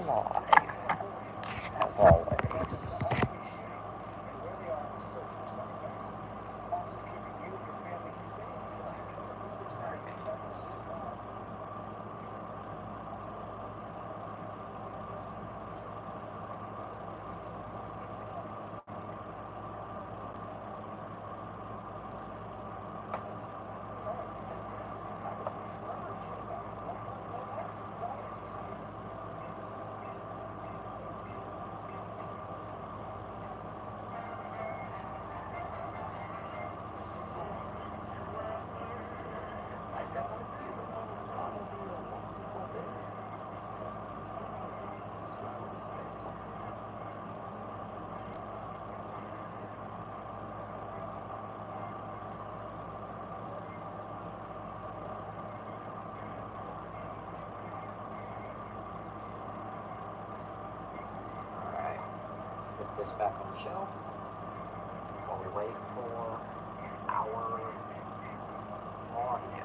live, as always. Put this back on the shelf while we wait for our audience.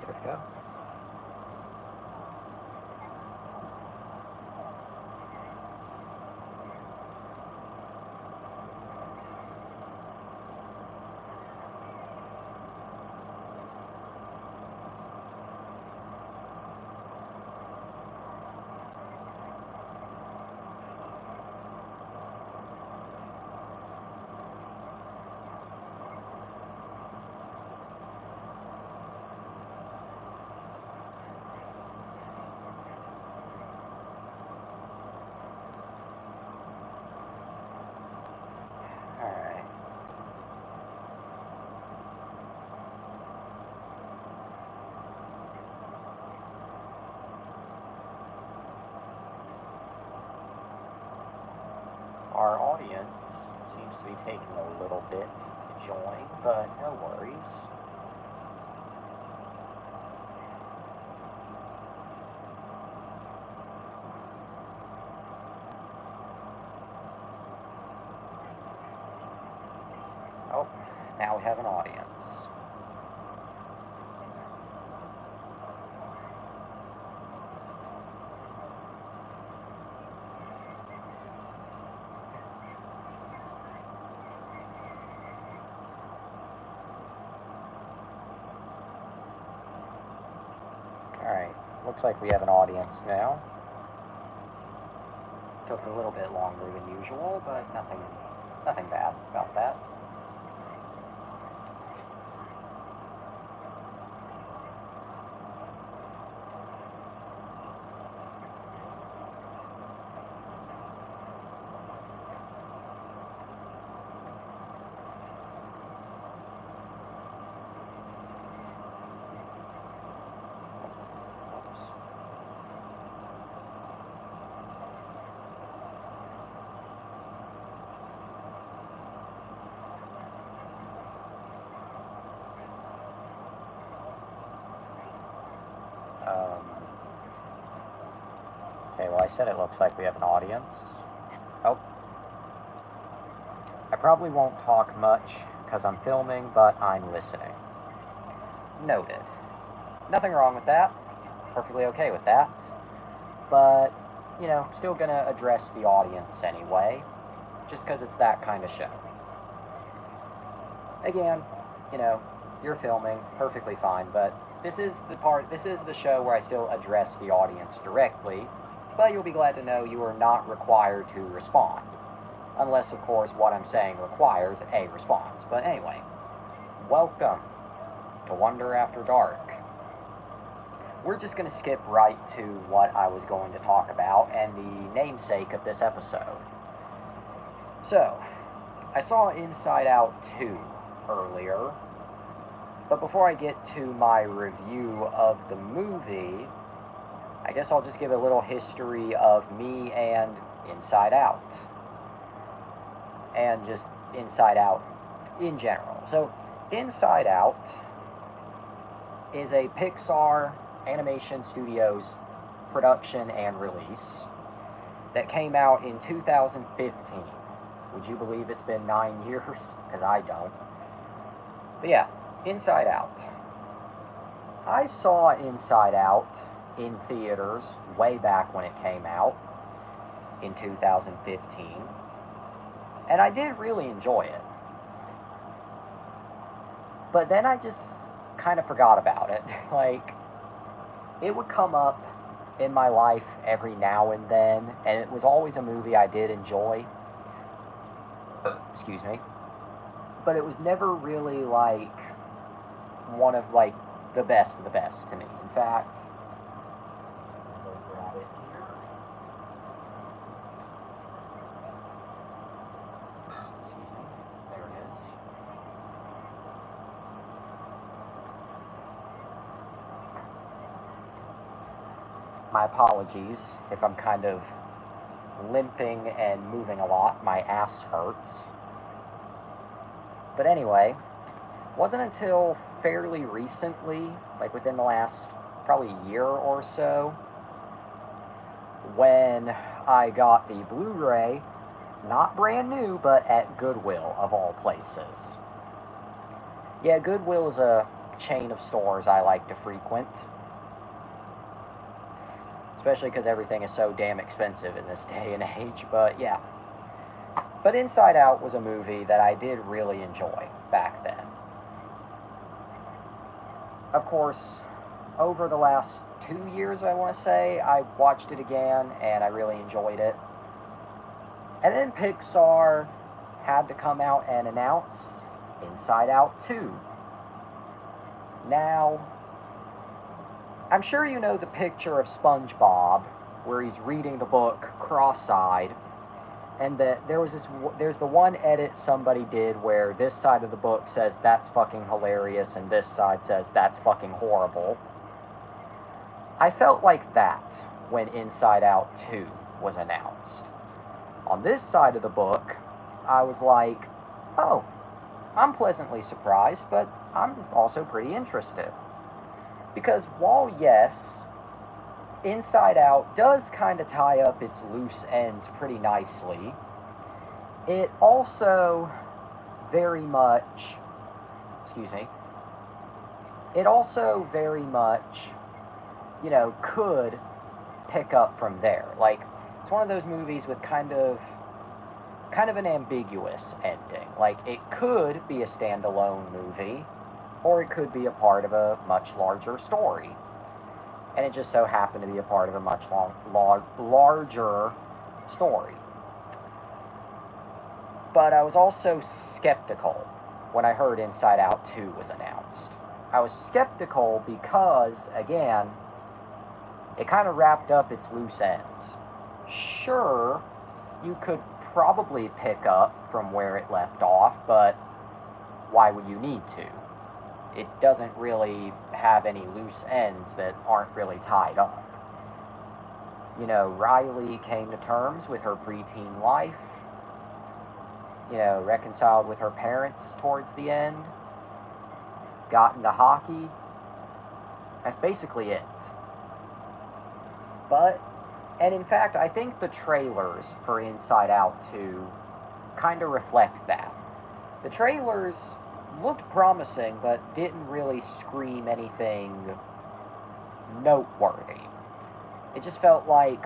There we go. Alright. Our audience seems to be taking a little bit to join, but no worries. Oh, now we have an audience. Alright, looks like we have an audience now. Took a little bit longer than usual, but nothing bad about that. Okay, well, I said it looks like we have an audience. Oh. I probably won't talk much because I'm filming, but I'm listening. Noted. Nothing wrong with that. Perfectly okay with that. But, you know, still gonna address the audience anyway. just because it's that kind of show. Again, you know, you're filming, perfectly fine, but this is the show where I still address the audience directly, but you'll be glad to know you are not required to respond. Unless, of course, what I'm saying requires a response. But anyway, welcome to Wonder After Dark. We're just going to skip right to what I was going to talk about and the namesake of this episode. So, I saw Inside Out 2 earlier, but before I get to my review of the movie, I guess I'll just give a little history of me and Inside Out. And just Inside Out in general. So, Inside Out is a Pixar Animation Studios production and release that came out in 2015. Would you believe it's been 9 years? Because I don't. But yeah, Inside Out. I saw Inside Out in theaters way back when it came out in 2015. And I did really enjoy it. But then I just kind of forgot about it. Like, it would come up in my life every now and then, and it was always a movie I did enjoy. Excuse me. But it was never really, like, one of, like, the best of the best to me. In fact, I'll go grab it here. Excuse me. There it is. My apologies if I'm kind of limping and moving a lot. My ass hurts. But anyway, wasn't until fairly recently, like within the last probably year or so, when I got the Blu-ray, not brand new, but at Goodwill of all places. Yeah, Goodwill is a chain of stores I like to frequent. Especially because everything is so damn expensive in this day and age, but yeah. But Inside Out was a movie that I did really enjoy back then. Of course, over the last 2 years, I want to say, I watched it again, and I really enjoyed it. And then Pixar had to come out and announce Inside Out 2. Now, I'm sure you know the picture of SpongeBob, where he's reading the book cross-eyed, and that there's the one edit somebody did where this side of the book says that's fucking hilarious and this side says that's fucking horrible. I felt like that when Inside Out 2 was announced. On this side of the book, I was like, oh, I'm pleasantly surprised, but I'm also pretty interested. Because while, yes, Inside Out does kind of tie up its loose ends pretty nicely, it also very much, you know, could pick up from there. Like, it's one of those movies with kind of an ambiguous ending. Like, it could be a standalone movie, or it could be a part of a much larger story. And it just so happened to be a part of a much larger story. But I was also skeptical when I heard Inside Out 2 was announced. I was skeptical because, again, it kind of wrapped up its loose ends. Sure, you could probably pick up from where it left off, but why would you need to? It doesn't really have any loose ends that aren't really tied up. You know, Riley came to terms with her preteen life, you know, reconciled with her parents towards the end, got into hockey. That's basically it. But, and in fact, I think the trailers for Inside Out 2 kind of reflect that. The trailers looked promising, but didn't really scream anything noteworthy. It just felt like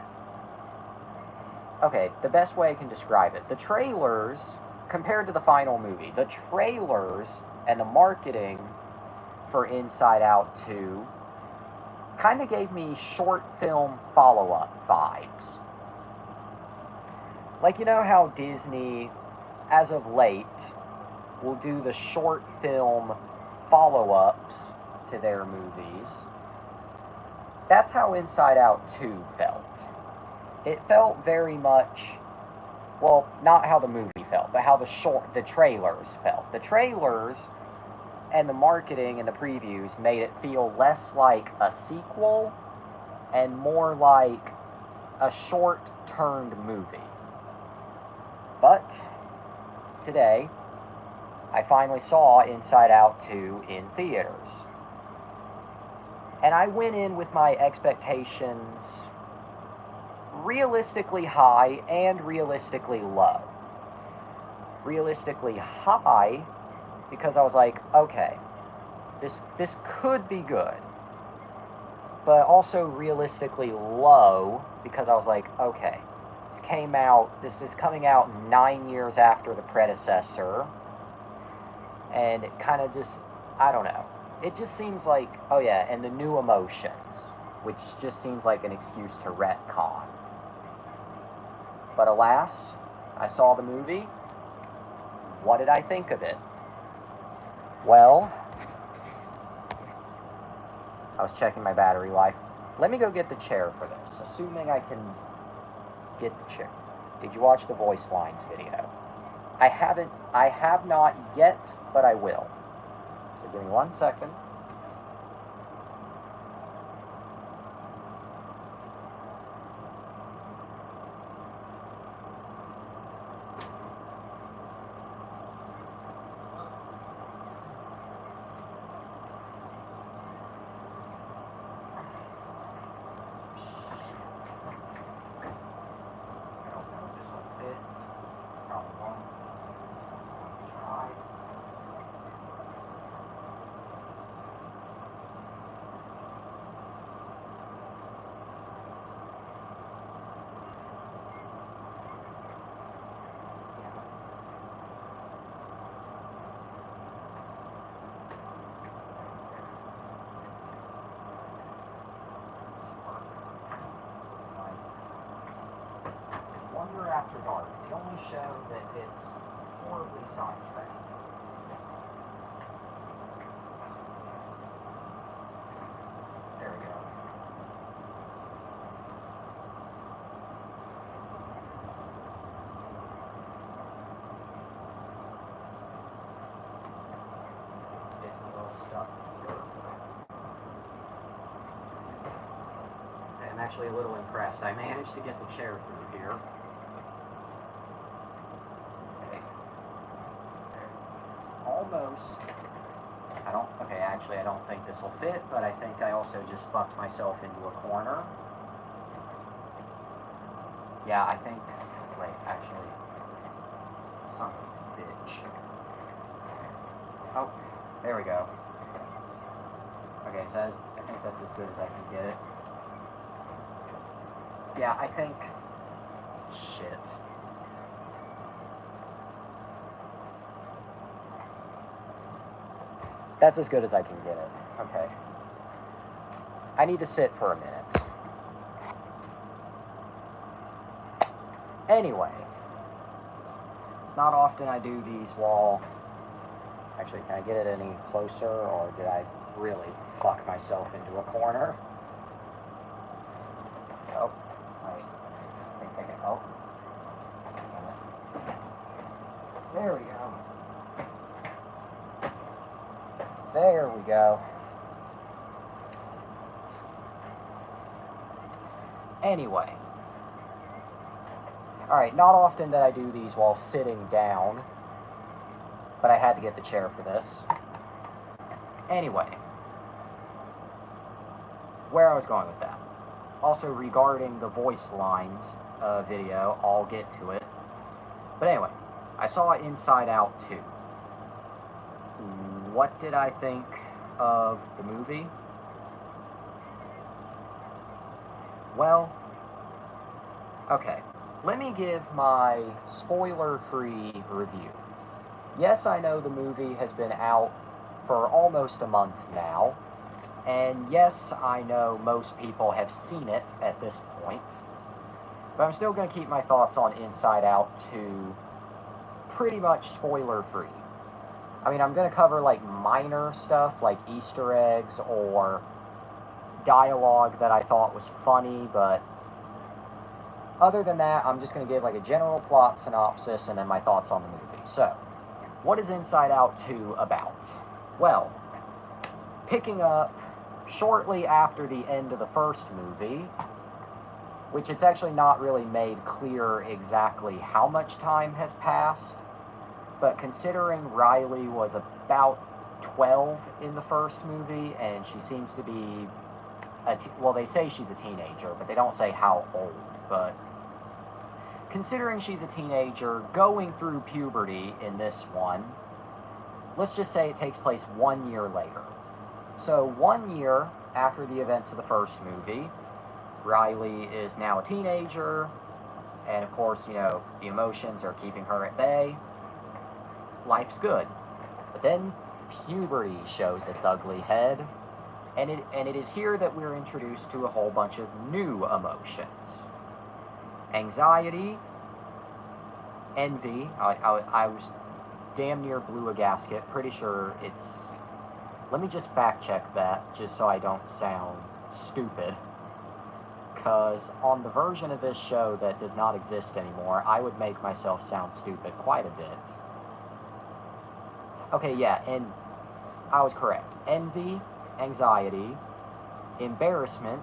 okay, the best way I can describe it, the trailers, compared to the final movie, the trailers and the marketing for Inside Out 2 kind of gave me short film follow-up vibes. Like, you know how Disney, as of late, will do the short film follow-ups to their movies? That's how Inside Out 2 felt. It felt very much, well, not how the movie felt, but how the trailers felt. The trailers and the marketing and the previews made it feel less like a sequel and more like a short-turned movie. But today, I finally saw Inside Out 2 in theaters. And I went in with my expectations realistically high and realistically low. Realistically high because I was like, okay, this could be good. But also realistically low because I was like, okay, this is coming out 9 years after the predecessor. And it kind of just, I don't know. It just seems like, oh yeah, and the new emotions, which just seems like an excuse to retcon. But alas, I saw the movie. What did I think of it? Well, I was checking my battery life. Let me go get the chair for this, assuming I can get the chair. Did you watch the voice lines video? I have not yet, but I will. So give me 1 second. Wonder After Dark, the only show that it's horribly sidetracked. There we go. It's getting a little stuck here. I'm actually a little impressed. I managed to get the chair through here. Almost. I don't think this will fit, but I think I also just fucked myself into a corner. Yeah, I think, actually, son of a bitch. Oh, there we go. Okay, so I think that's as good as I can get it. Yeah, I think, shit. That's as good as I can get it. Okay. I need to sit for a minute. Anyway. It's not often I do these while... Actually, can I get it any closer, or did I really fuck myself into a corner? Oh. Wait. I think I can... Oh. There we go. There we go. Anyway. Alright, not often that I do these while sitting down, but I had to get the chair for this. Anyway. Where I was going with that. Also, regarding the voice lines video, I'll get to it. But anyway, I saw Inside Out 2. What did I think of the movie? Well, okay. let me give my spoiler-free review. Yes, I know the movie has been out for almost a month now, and yes, I know most people have seen it at this point, but I'm still going to keep my thoughts on Inside Out 2 pretty much spoiler-free. I mean, I'm going to cover, like, minor stuff, like Easter eggs or dialogue that I thought was funny, but other than that, I'm just going to give, like, a general plot synopsis and then my thoughts on the movie. So, what is Inside Out 2 about? Well, picking up shortly after the end of the first movie, which it's actually not really made clear exactly how much time has passed, but considering Riley was about 12 in the first movie, and she seems to be, well, they say she's a teenager, but they don't say how old, but considering she's a teenager going through puberty in this one, let's just say it takes place 1 year later. So 1 year after the events of the first movie, Riley is now a teenager, and of course, you know, the emotions are keeping her at bay. Life's good. But then puberty shows its ugly head, and it is here that we're introduced to a whole bunch of new emotions. Anxiety, envy. I was damn near blew a gasket. Pretty sure it's... Let me just fact check that, just so I don't sound stupid. Because on the version of this show that does not exist anymore, I would make myself sound stupid quite a bit. Okay, yeah, and I was correct. Envy, anxiety, embarrassment,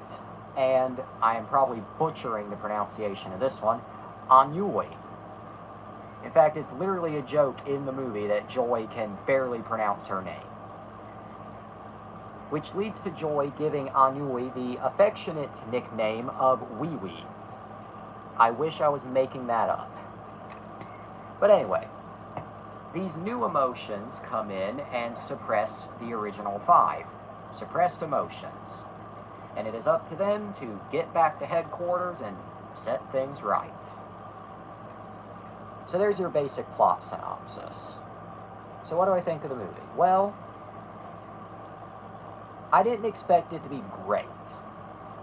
and I am probably butchering the pronunciation of this one, ennui. In fact, it's literally a joke in the movie that Joy can barely pronounce her name. Which leads to Joy giving Ennui the affectionate nickname of Wee Wee. I wish I was making that up. But anyway, these new emotions come in and suppress the original 5. Suppressed emotions. And it is up to them to get back to headquarters and set things right. So there's your basic plot synopsis. So what do I think of the movie? Well, I didn't expect it to be great.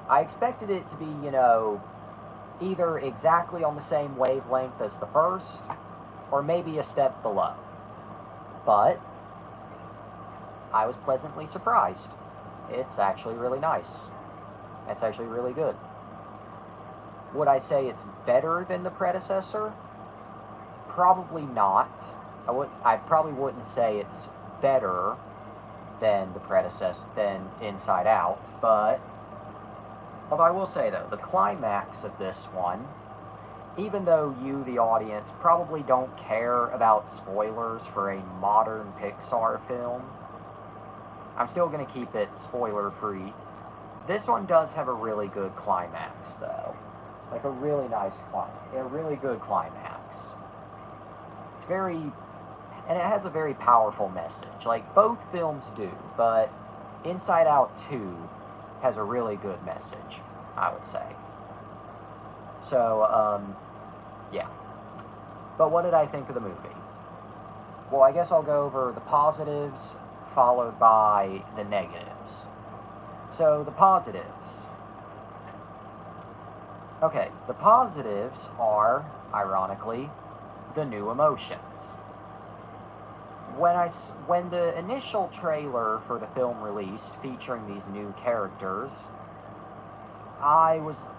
I expected it to be, you know, either exactly on the same wavelength as the first, or maybe a step below. But I was pleasantly surprised. It's actually really nice. It's actually really good. Would I say it's better than the predecessor? Probably not. I probably wouldn't say it's better than the predecessor, than Inside Out, but although I will say though, the climax of this one, even though you, the audience, probably don't care about spoilers for a modern Pixar film, I'm still going to keep it spoiler-free. This one does have a really good climax, though. Like a really nice climax. A really good climax. It's very... and it has a very powerful message. Like, both films do, but Inside Out 2 has a really good message, I would say. So, yeah. But what did I think of the movie? Well, I guess I'll go over the positives, followed by the negatives. So, the positives. Okay, the positives are, ironically, the new emotions. When the initial trailer for the film released, featuring these new characters, I was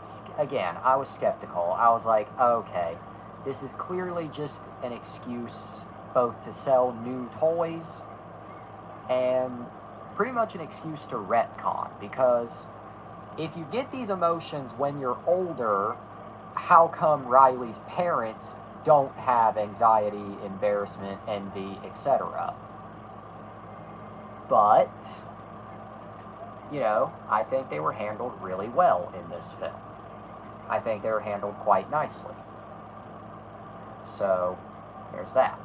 skeptical. I was like, okay, this is clearly just an excuse both to sell new toys and pretty much an excuse to retcon, because if you get these emotions when you're older, how come Riley's parents don't have anxiety, embarrassment, envy, etc.? But, you know, I think they were handled really well in this film. I think they were handled quite nicely. So, there's that.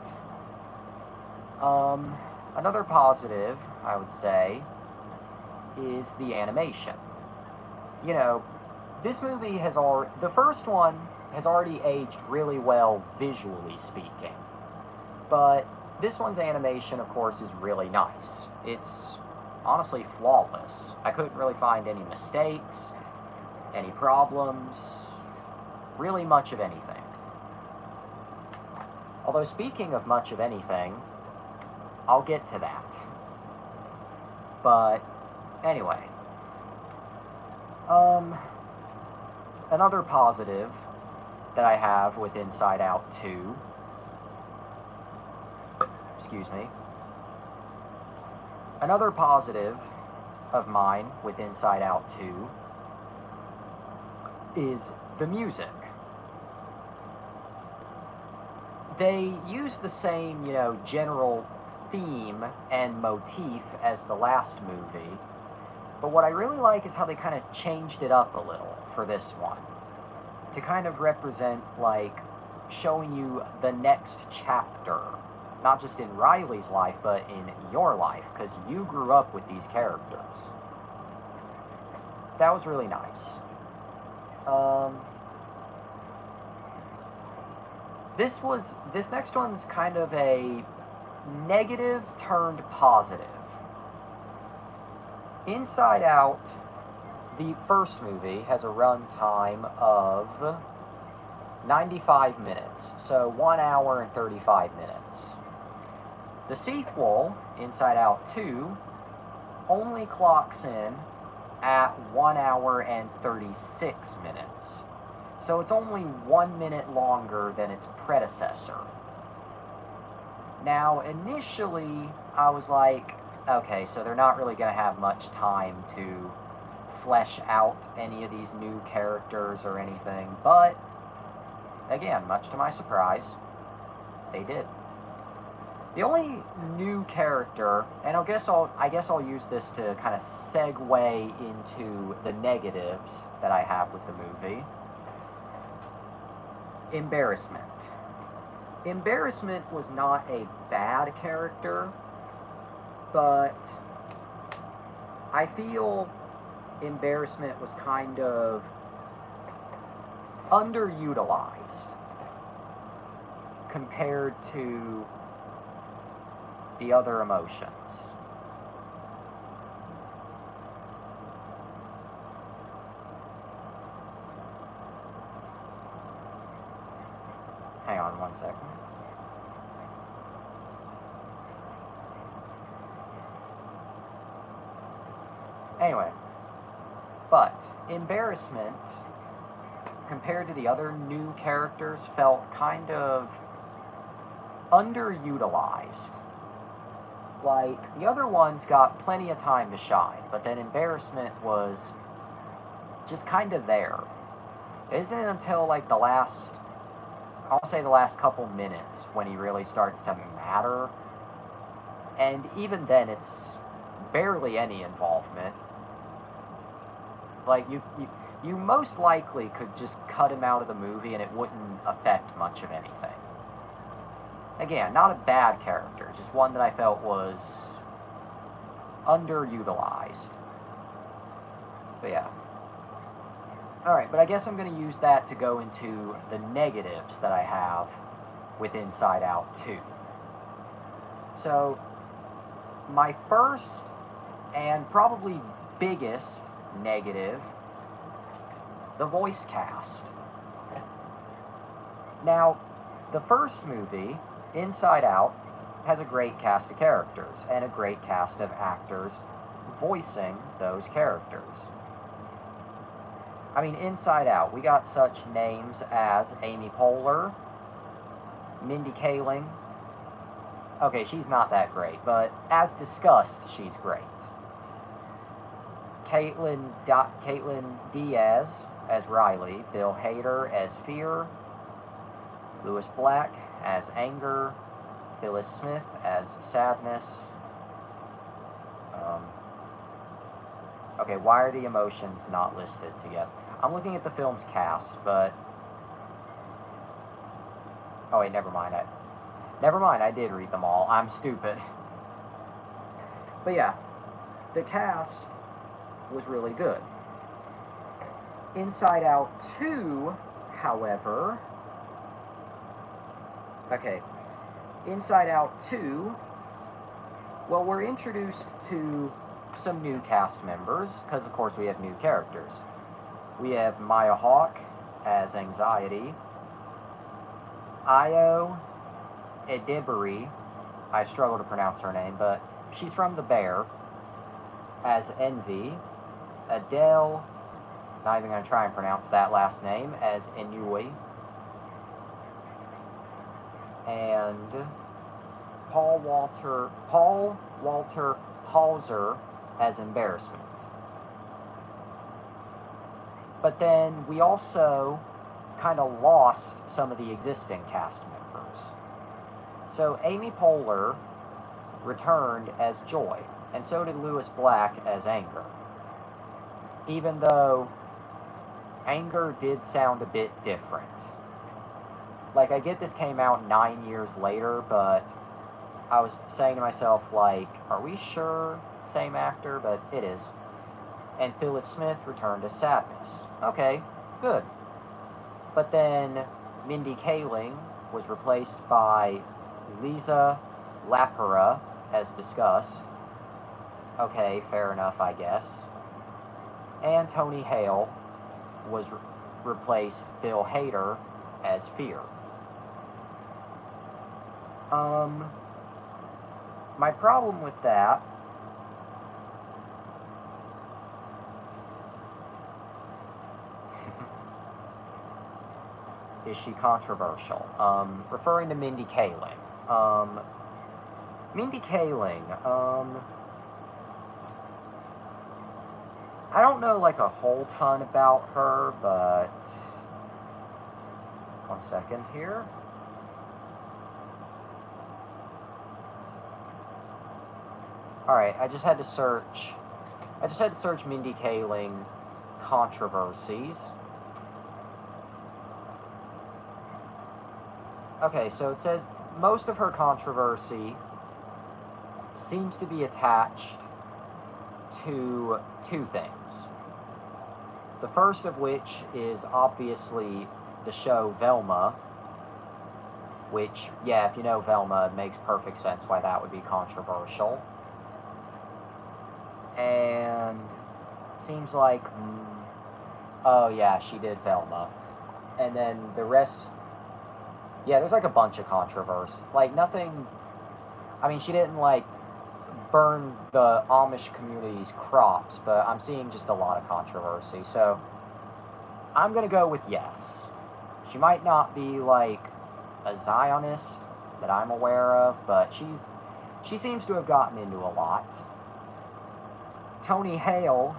Another positive, I would say, is the animation. You know, this movie has already... The first one has already aged really well visually speaking. But this one's animation, of course, is really nice. It's honestly flawless. I couldn't really find any mistakes, any problems, really much of anything. Although, speaking of much of anything, I'll get to that. But, anyway. Another positive that I have with Inside Out 2, excuse me, another positive of mine with Inside Out 2 is the music. They use the same, general theme and motif as the last movie, but what I really like is how they kind of changed it up a little for this one, to kind of represent, like, showing you the next chapter, not just in Riley's life, but in your life, because you grew up with these characters. That was really nice. This next one's kind of a negative turned positive. Inside Out, the first movie, has a runtime of 95 minutes, so 1 hour and 35 minutes. The sequel, Inside Out 2, only clocks in at 1 hour and 36 minutes. So it's only 1 minute longer than its predecessor. Now, initially, I was like, okay, so they're not really going to have much time to flesh out any of these new characters or anything, but, again, much to my surprise, they did. The only new character, and I guess I'll use this to kind of segue into the negatives that I have with the movie. Embarrassment. Embarrassment was not a bad character, but I feel Embarrassment was kind of underutilized compared to the other emotions. Hang on 1 second. Anyway, but Embarrassment, compared to the other new characters, felt kind of underutilized. Like, the other ones got plenty of time to shine, but then Embarrassment was just kind of there. It isn't until, like, I'll say the last couple minutes when he really starts to matter. And even then, it's barely any involvement. Like, you most likely could just cut him out of the movie and it wouldn't affect much of anything. Again, not a bad character, just one that I felt was underutilized. But yeah. Alright, but I guess I'm going to use that to go into the negatives that I have with Inside Out 2. So, my first and probably biggest negative, the voice cast. Now, the first movie, Inside Out, has a great cast of characters and a great cast of actors voicing those characters. I mean, Inside Out, we got such names as Amy Poehler, Mindy Kaling. Okay, she's not that great, but as discussed, she's great. Caitlin Diaz as Riley, Bill Hader as Fear, Lewis Black as Anger, Phyllis Smith as Sadness. Okay, why are the emotions not listed together? I'm looking at the film's cast, but... Oh wait, never mind, I did read them all. I'm stupid. But yeah, the cast was really good. Inside Out 2, however, okay, Inside Out 2, well, we're introduced to some new cast members, because of course we have new characters. We have Maya Hawke as Anxiety, Io Edebiri, I struggle to pronounce her name, but she's from The Bear, as Envy, Adele, not even going to try and pronounce that last name, as Inui, and Paul Walter Hauser as Embarrassment. But then we also kind of lost some of the existing cast members. So Amy Poehler returned as Joy, and so did Lewis Black as Anger. Even though Anger did sound a bit different. Like, I get this came out 9 years later, but I was saying to myself, like, are we sure same actor? But it is. And Phyllis Smith returned as Sadness. Okay, good. But then Mindy Kaling was replaced by Lisa Lapera as Disgust. Okay, fair enough, I guess. And Tony Hale was replaced Bill Hader as Fear. My problem with that is she controversial? Referring to Mindy Kaling. Mindy Kaling, I don't know like a whole ton about her, but 1 second here. Alright, I just had to search Mindy Kaling controversies. Okay, so it says most of her controversy seems to be attached to two things. The first of which is obviously the show Velma, which, yeah, if you know Velma, it makes perfect sense why that would be controversial. And seems like, oh yeah, she did Velma. And then the rest, yeah, there's like a bunch of controversy. Like nothing, I mean, she didn't like burn the Amish community's crops, but I'm seeing just a lot of controversy. So I'm gonna go with yes. She might not be like a Zionist that I'm aware of, but she seems to have gotten into a lot. Tony Hale,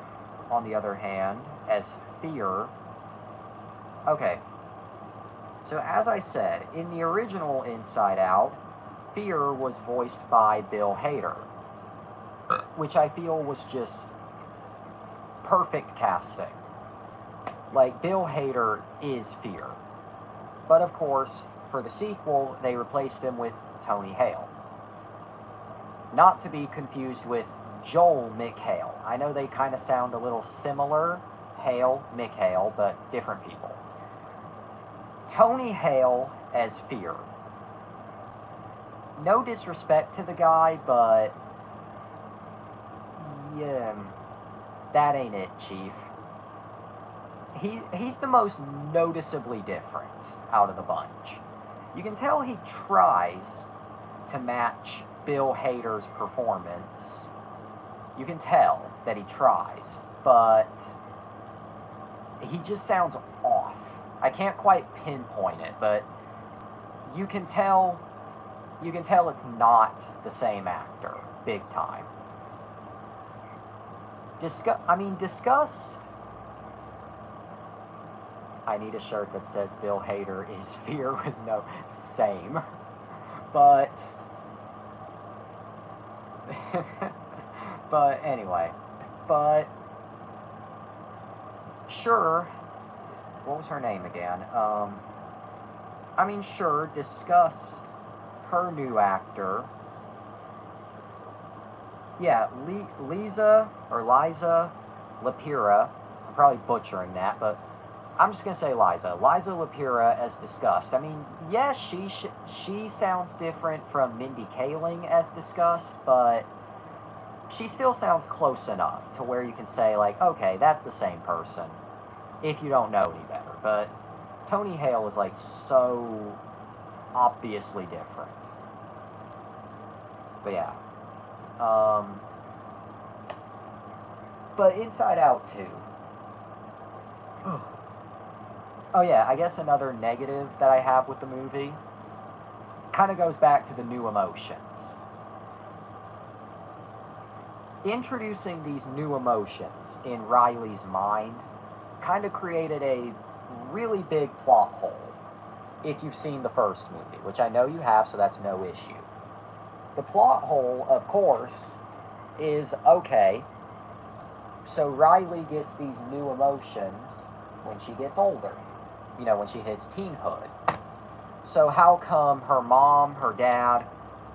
on the other hand, as Fear. Okay. So as I said, in the original Inside Out, Fear was voiced by Bill Hader, which I feel was just perfect casting. Like, Bill Hader is Fear. But of course, for the sequel, they replaced him with Tony Hale. Not to be confused with Joel McHale. I know they kind of sound a little similar, Hale, McHale, but different people. Tony Hale as Fear. No disrespect to the guy, but yeah, that ain't it, Chief. He's the most noticeably different out of the bunch. You can tell he tries to match Bill Hader's performance. You can tell that he tries, but he just sounds off. I can't quite pinpoint it, but you can tell it's not the same actor, big time. Disgust. I need a shirt that says Bill Hader is Fear with no same. But but anyway. But sure, what was her name again? Sure, Disgust, her new actor. Yeah, Liza Lapera. I'm probably butchering that, but I'm just gonna say Liza. Liza Lapira as discussed. I mean, yes, she sounds different from Mindy Kaling as discussed, but she still sounds close enough to where you can say, like, okay, that's the same person, if you don't know any better. But Tony Hale is, like, so obviously different. But yeah. But Inside Out 2. Oh yeah, I guess another negative that I have with the movie kind of goes back to the new emotions. Introducing these new emotions in Riley's mind kind of created a really big plot hole if you've seen the first movie, which I know you have, so that's no issue. The plot hole, of course, is okay, so Riley gets these new emotions when she gets older, you know, when she hits teenhood. So how come her mom, her dad,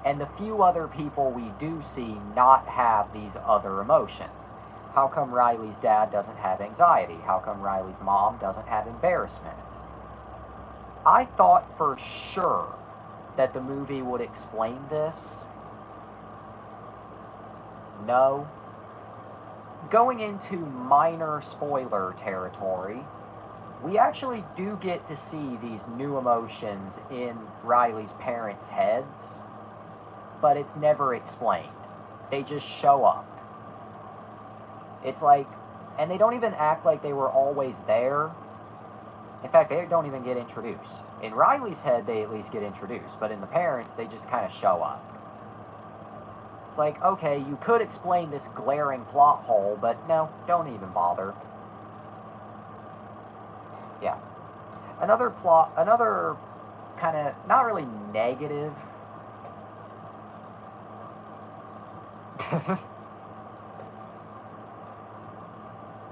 and the few other people we do see not have these other emotions? How come Riley's dad doesn't have anxiety? How come Riley's mom doesn't have embarrassment? I thought for sure that the movie would explain this. No. Going into minor spoiler territory, we actually do get to see these new emotions in Riley's parents' heads, but it's never explained. They just show up. It's like, and they don't even act like they were always there. In fact, they don't even get introduced. In Riley's head, they at least get introduced, but in the parents, they just kind of show up. It's like, okay, you could explain this glaring plot hole, but no, don't even bother. Yeah. Another kind of, not really negative.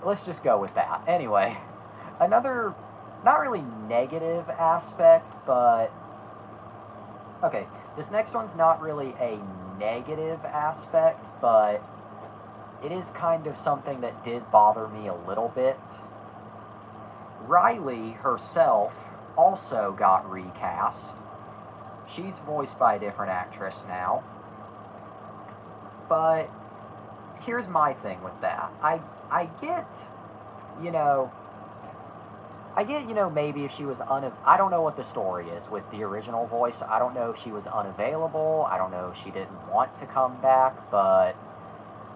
Let's just go with that. Anyway, another, not really negative aspect, but, okay, this next one's not really a negative aspect, but it is kind of something that did bother me a little bit. Riley herself also got recast. She's voiced by a different actress now. But here's my thing with that. I get, you know, maybe if she was I don't know what the story is with the original voice. I don't know if she was unavailable. I don't know if she didn't want to come back, but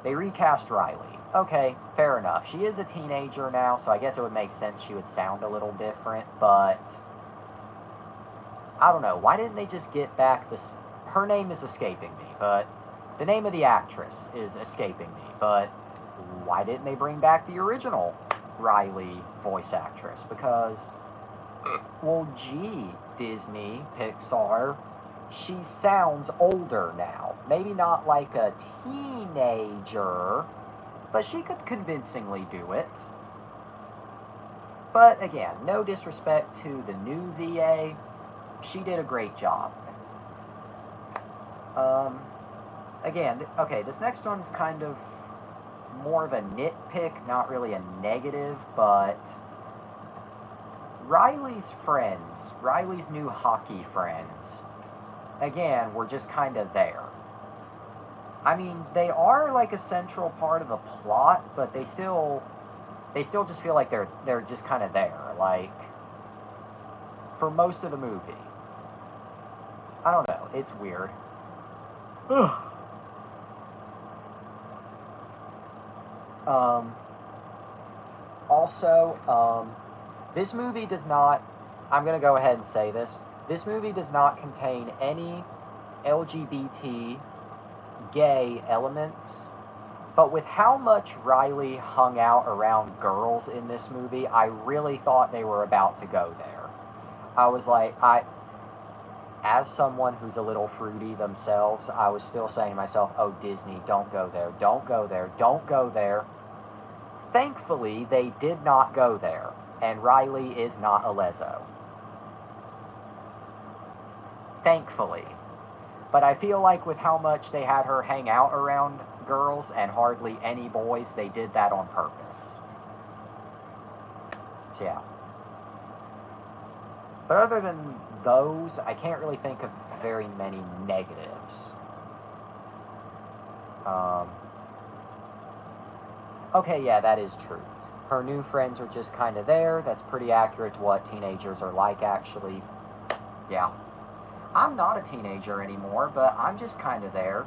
they recast Riley. Okay, fair enough. She is a teenager now, so I guess it would make sense she would sound a little different, but I don't know. Why didn't they just get back this... Her name is escaping me, but the name of the actress is escaping me, but why didn't they bring back the original Riley voice actress? Because, well, gee, Disney, Pixar, she sounds older now. Maybe not like a teenager, but she could convincingly do it. But again, no disrespect to the new VA, she did a great job. Again, okay, this next one's kind of more of a nitpick, not really a negative, but Riley's friends, Riley's new hockey friends, again, were just kind of there. I mean, they are like a central part of the plot, but they still just feel like they're just kind of there, like, for most of the movie. I don't know, it's weird. Ugh. Also, this movie does not, I'm going to go ahead and say this movie does not contain any LGBT gay elements, but with how much Riley hung out around girls in this movie, I really thought they were about to go there. I was like, as someone who's a little fruity themselves, I was still saying to myself, oh, Disney, don't go there, don't go there, don't go there. Thankfully, they did not go there, and Riley is not a leso. Thankfully. But I feel like with how much they had her hang out around girls and hardly any boys, they did that on purpose. So yeah. But other than those, I can't really think of very many negatives. Okay, yeah, that is true. Her new friends are just kind of there. That's pretty accurate to what teenagers are like, actually. Yeah. I'm not a teenager anymore, but I'm just kind of there.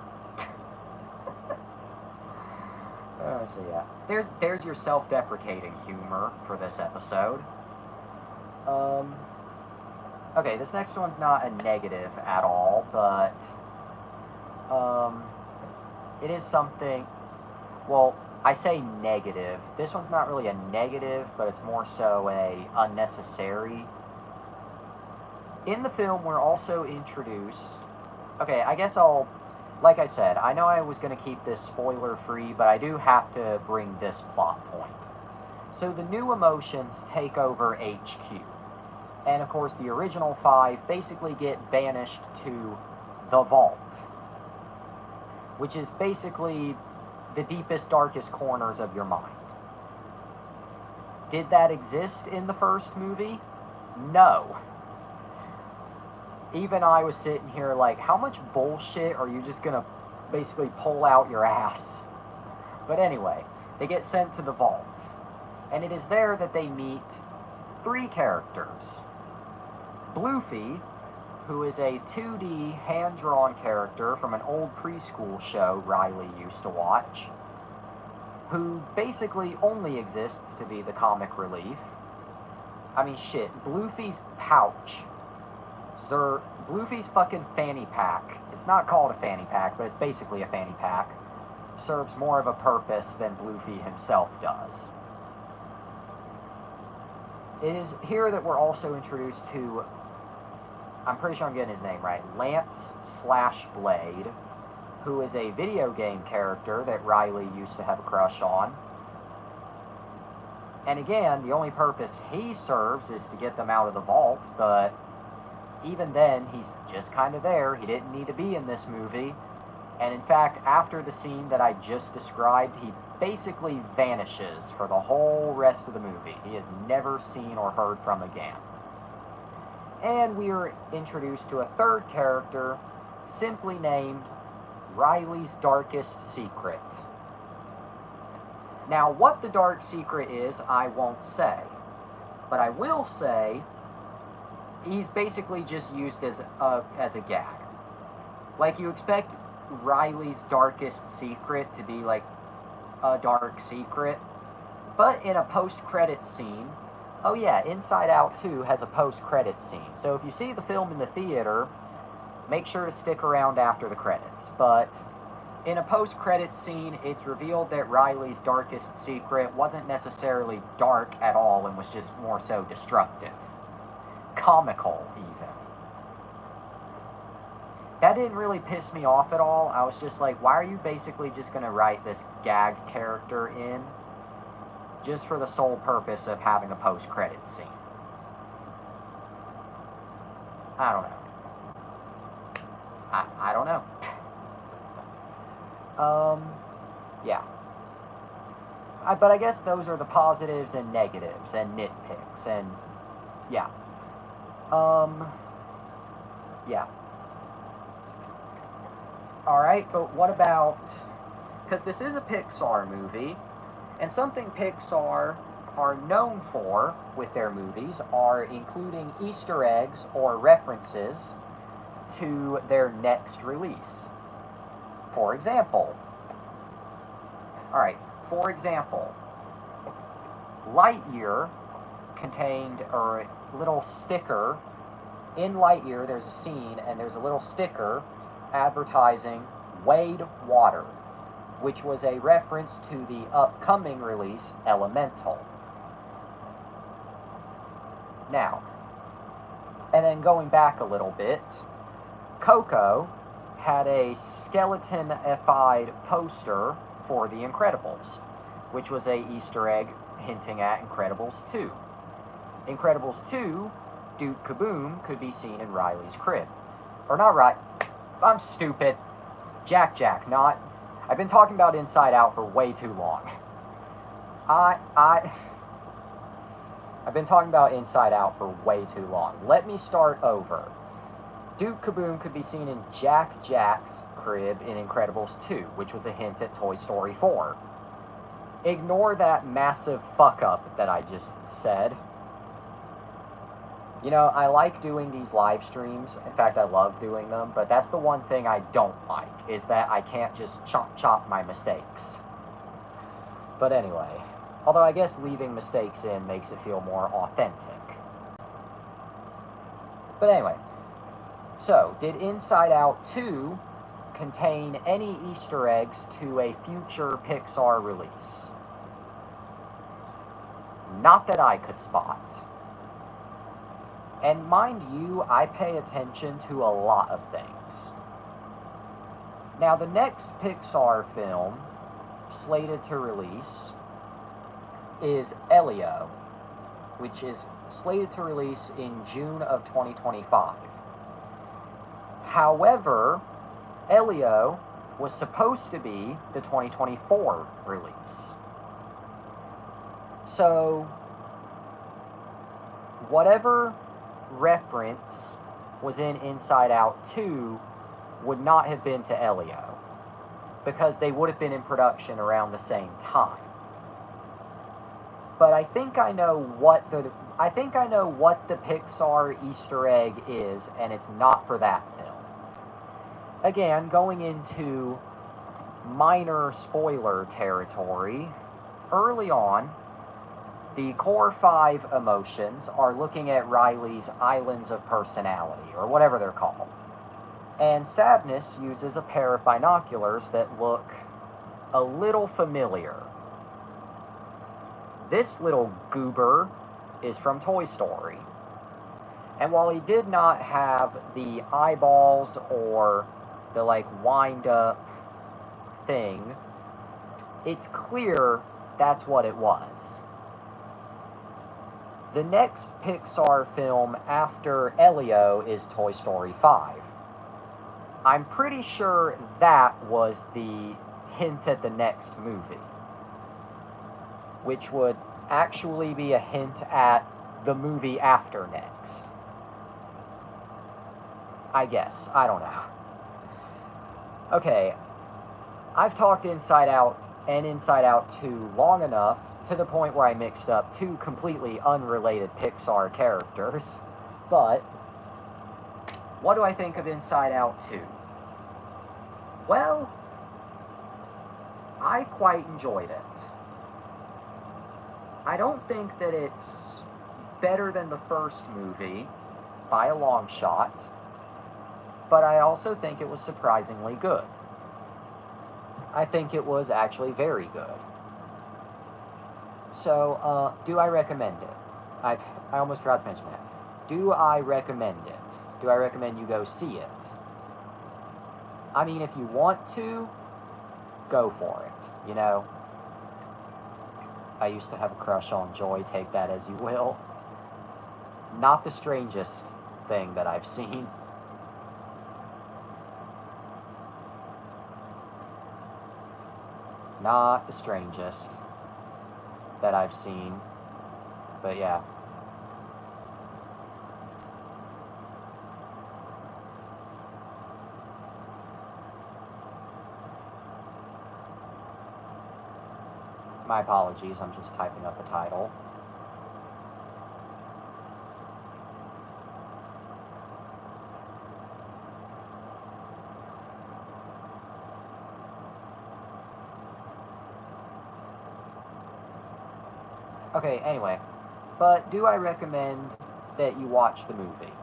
So yeah, there's your self-deprecating humor for this episode. Okay, this next one's not a negative at all, but it is something. Well, I say negative. This one's not really a negative, but it's more so a unnecessary. In the film, we're also introduced. Okay, I guess I'll. Like I said, I know I was going to keep this spoiler-free, but I do have to bring this plot point. So the new emotions take over HQ. And of course, the original 5 basically get banished to the Vault, which is basically the deepest, darkest corners of your mind. Did that exist in the first movie? No. Even I was sitting here like, how much bullshit are you just going to basically pull out your ass? But anyway, they get sent to the Vault. And it is there that they meet 3 characters. Bluefy, who is a 2D hand-drawn character from an old preschool show Riley used to watch, who basically only exists to be the comic relief. I mean, shit, Bluefy's pouch. Bluefy's fucking fanny pack. It's not called a fanny pack, but it's basically a fanny pack. Serves more of a purpose than Bluefy himself does. It is here that we're also introduced to, I'm pretty sure I'm getting his name right, Lance/Blade, who is a video game character that Riley used to have a crush on. And again, the only purpose he serves is to get them out of the Vault, but even then, he's just kind of there. He didn't need to be in this movie. And in fact, after the scene that I just described, he basically vanishes for the whole rest of the movie. He is never seen or heard from again. And we are introduced to a 3rd character, simply named Riley's Darkest Secret. Now, what the dark secret is, I won't say. But I will say, he's basically just used as a gag. Like, you expect Riley's darkest secret to be like a dark secret, but in a post-credit scene, oh yeah, Inside Out 2 has a post-credit scene. So if you see the film in the theater, make sure to stick around after the credits. But in a post-credit scene, it's revealed that Riley's darkest secret wasn't necessarily dark at all and was just more so destructive. Comical, even. That didn't really piss me off at all. I was just like, why are you basically just going to write this gag character in just for the sole purpose of having a post-credit scene? I don't know. I don't know. Yeah. But I guess those are the positives and negatives and nitpicks and, yeah. Yeah. Alright, but what about, because this is a Pixar movie, and something Pixar are known for with their movies are including Easter eggs or references to their next release. For example, Lightyear contained a little sticker. In Lightyear, there's a scene, and there's a little sticker advertising Wade Water, which was a reference to the upcoming release, Elemental. Now, and then going back a little bit, Coco had a skeleton-ified poster for The Incredibles, which was a Easter egg hinting at Incredibles 2. Incredibles 2, Duke Kaboom could be seen in Riley's crib. Or not right. I'm stupid. Jack, not. I've been talking about Inside Out for way too long. I've been talking about Inside Out for way too long. Let me start over. Duke Kaboom could be seen in Jack Jack's crib in Incredibles 2, which was a hint at Toy Story 4. Ignore that massive fuck-up that I just said. You know, I like doing these live streams. In fact, I love doing them, but that's the one thing I don't like, is that I can't just chop my mistakes. But anyway, although I guess leaving mistakes in makes it feel more authentic. But anyway, so, did Inside Out 2 contain any Easter eggs to a future Pixar release? Not that I could spot. And mind you, I pay attention to a lot of things. Now, the next Pixar film slated to release is Elio, which is slated to release in June of 2025. However, Elio was supposed to be the 2024 release. So, whatever reference was in Inside Out 2 would not have been to Elio, because they would have been in production around the same time. But I think I know what the Pixar Easter egg is, and it's not for that film. Again, going into minor spoiler territory, early on, the core 5 emotions are looking at Riley's islands of personality, or whatever they're called. And Sadness uses a pair of binoculars that look a little familiar. This little goober is from Toy Story. And while he did not have the eyeballs or the, wind-up thing, it's clear that's what it was. The next Pixar film after Elio is Toy Story 5. I'm pretty sure that was the hint at the next movie, which would actually be a hint at the movie after next. I guess. I don't know. Okay, I've talked Inside Out and Inside Out 2 long enough to the point where I mixed up two completely unrelated Pixar characters. But, what do I think of Inside Out 2? Well, I quite enjoyed it. I don't think that it's better than the first movie, by a long shot, but I also think it was surprisingly good. I think it was actually very good. So, do I recommend it? I almost forgot to mention that. Do I recommend it? Do I recommend you go see it? I mean, if you want to, go for it, you know? I used to have a crush on Joy, take that as you will. Not the strangest thing that I've seen. Not the strangest that I've seen. But yeah. My apologies, I'm just typing up a title. Okay, anyway. But do I recommend that you watch the movie?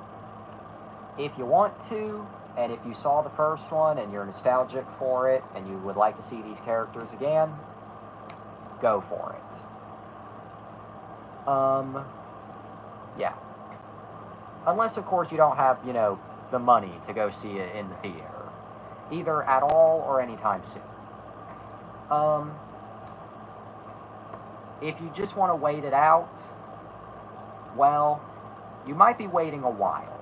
If you want to, and if you saw the first one and you're nostalgic for it, and you would like to see these characters again, go for it. Yeah. Unless, of course, you don't have, the money to go see it in the theater. Either at all or anytime soon. If you just want to wait it out, well, you might be waiting a while.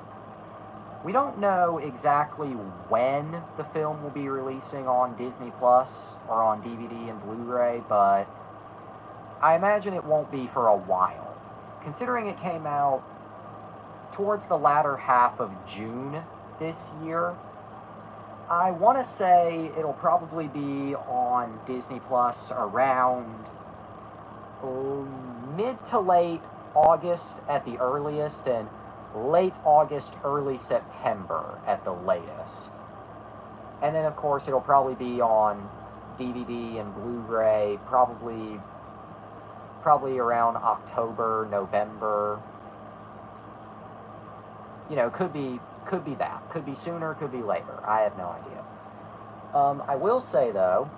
We don't know exactly when the film will be releasing on Disney Plus or on DVD and Blu-ray, but I imagine it won't be for a while, considering it came out towards the latter half of June this year, I want to say it'll probably be on Disney Plus around mid to late August at the earliest, and late August, early September at the latest. And then, of course, it'll probably be on DVD and Blu-ray probably around October, November. You know, could be that. Could be sooner, could be later. I have no idea. I will say, though,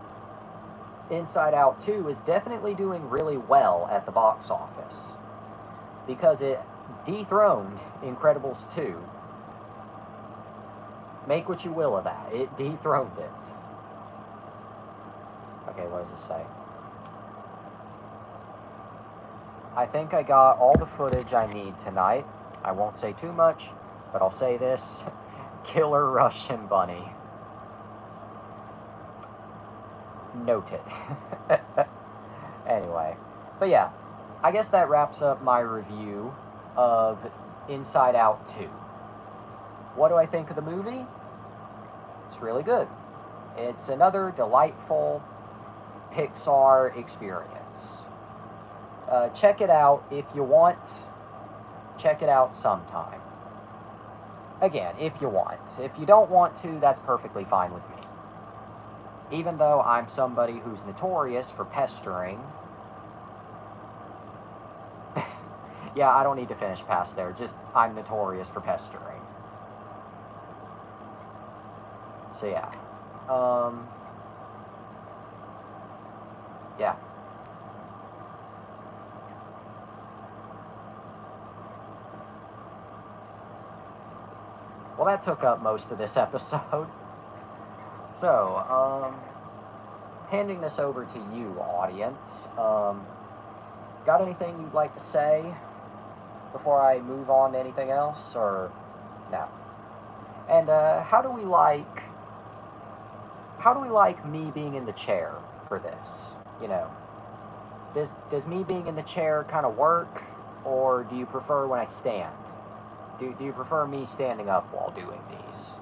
Inside Out 2 is definitely doing really well at the box office, because it dethroned Incredibles 2. Make what you will of that. It dethroned it. Okay, what does it say? I think I got all the footage I need tonight. I won't say too much, but I'll say this. Killer Russian bunny. Noted. Anyway. But yeah, I guess that wraps up my review of Inside Out 2. What do I think of the movie? It's really good. It's another delightful Pixar experience. Check it out if you want. Check it out sometime. Again, if you want. If you don't want to, that's perfectly fine with me. Even though I'm somebody who's notorious for pestering. Yeah, I don't need to finish past there. Just, I'm notorious for pestering. So yeah. Yeah. Well, that took up most of this episode. So, handing this over to you, audience. Got anything you'd like to say before I move on to anything else, or no? And how do we like me being in the chair for this? You know, does me being in the chair kind of work, or do you prefer when I stand? Do you prefer me standing up while doing these?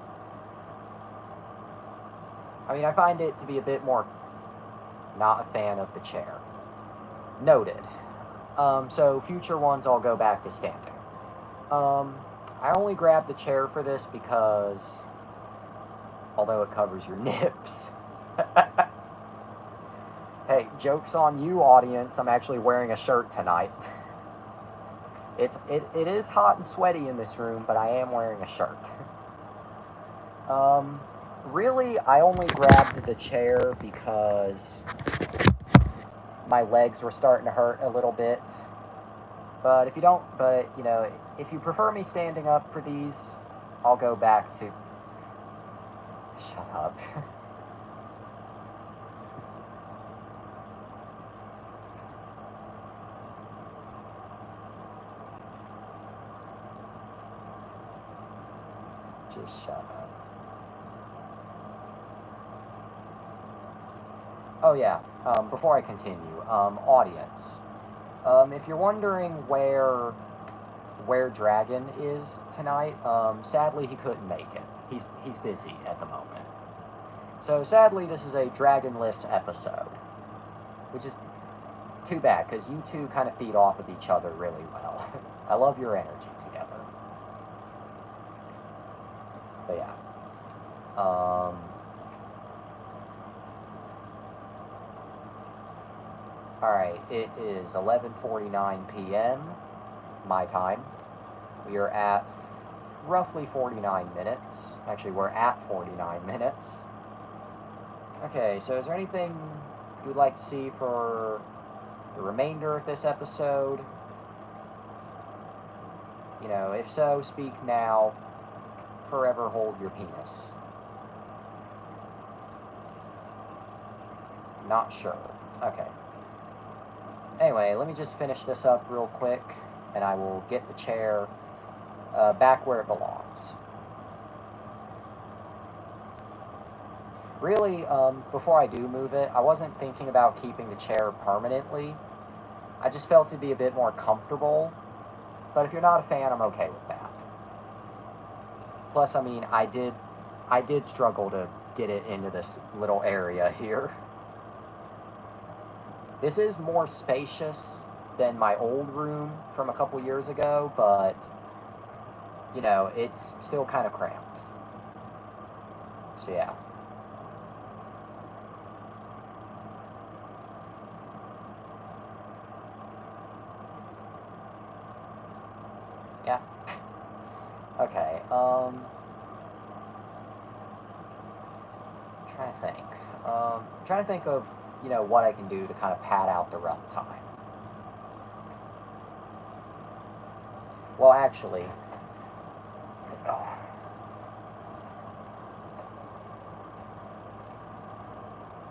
I mean, I find it to be a bit more not a fan of the chair. Noted. So future ones I'll go back to standing. I only grabbed the chair for this because, although it covers your nips. Hey, joke's on you, audience. I'm actually wearing a shirt tonight. It is hot and sweaty in this room, but I am wearing a shirt. Really, I only grabbed the chair because my legs were starting to hurt a little bit. But if you prefer me standing up for these, I'll go back to... Shut up. Just shut up. Oh yeah, before I continue, audience, if you're wondering where Dragon is tonight, sadly he couldn't make it. He's busy at the moment. So sadly this is a Dragonless episode, which is too bad, because you two kind of feed off of each other really well. I love your energy together. But yeah. Alright, it is 11:49 p.m. my time. We are at roughly 49 minutes. Actually, we're at 49 minutes. Okay, so is there anything you'd like to see for the remainder of this episode? You know, if so, speak now. Forever hold your penis. Not sure. Okay. Anyway, let me just finish this up real quick, and I will get the chair back where it belongs. Really, before I do move it, I wasn't thinking about keeping the chair permanently. I just felt it'd be a bit more comfortable But if you're not a fan, I'm okay with that. Plus, I mean, I did struggle to get it into this little area here. This is more spacious than my old room from a couple years ago, but, you know, it's still kind of cramped. So, yeah. Yeah. Okay, trying to think of, you know, what I can do to kind of pad out the runtime. Well, actually,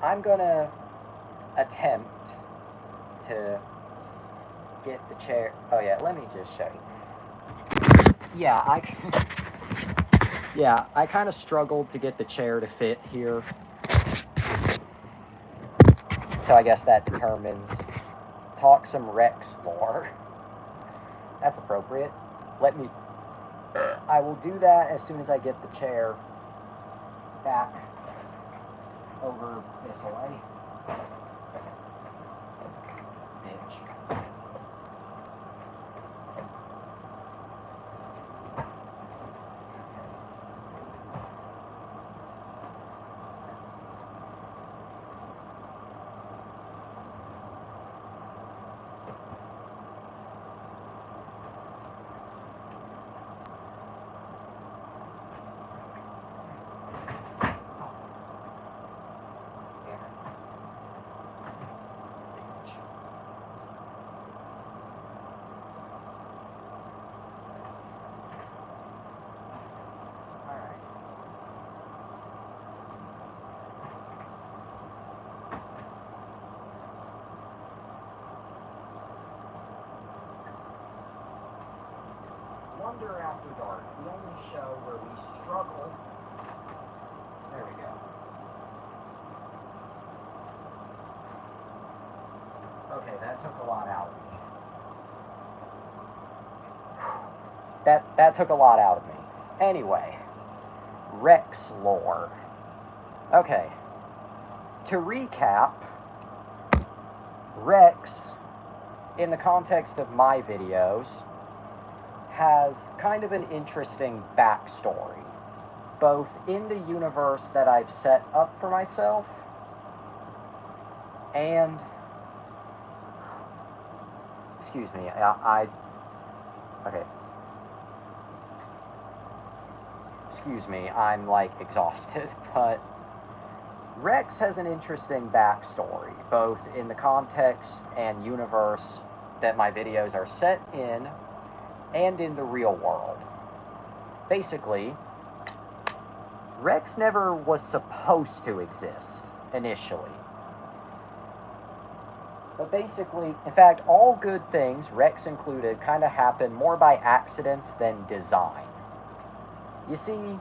I'm gonna attempt to get the chair. Oh yeah, let me just show you. Yeah, I kind of struggled to get the chair to fit here. So I guess that determines talk some Rex lore. That's appropriate. I will do that as soon as I get the chair back over this way. Bitch. Wonder After Dark, the only show where we struggle. There we go. Okay, that took a lot out of me. That took a lot out of me. Anyway, Rex lore. Okay, to recap, Rex, in the context of my videos, has kind of an interesting backstory, both in the universe that I've set up for myself and, excuse me, okay, excuse me, I'm like exhausted, but Rex has an interesting backstory, both in the context and universe that my videos are set in and in the real world. Basically, Rex never was supposed to exist initially. But basically, in fact, all good things, Rex included, kind of happen more by accident than design. You see,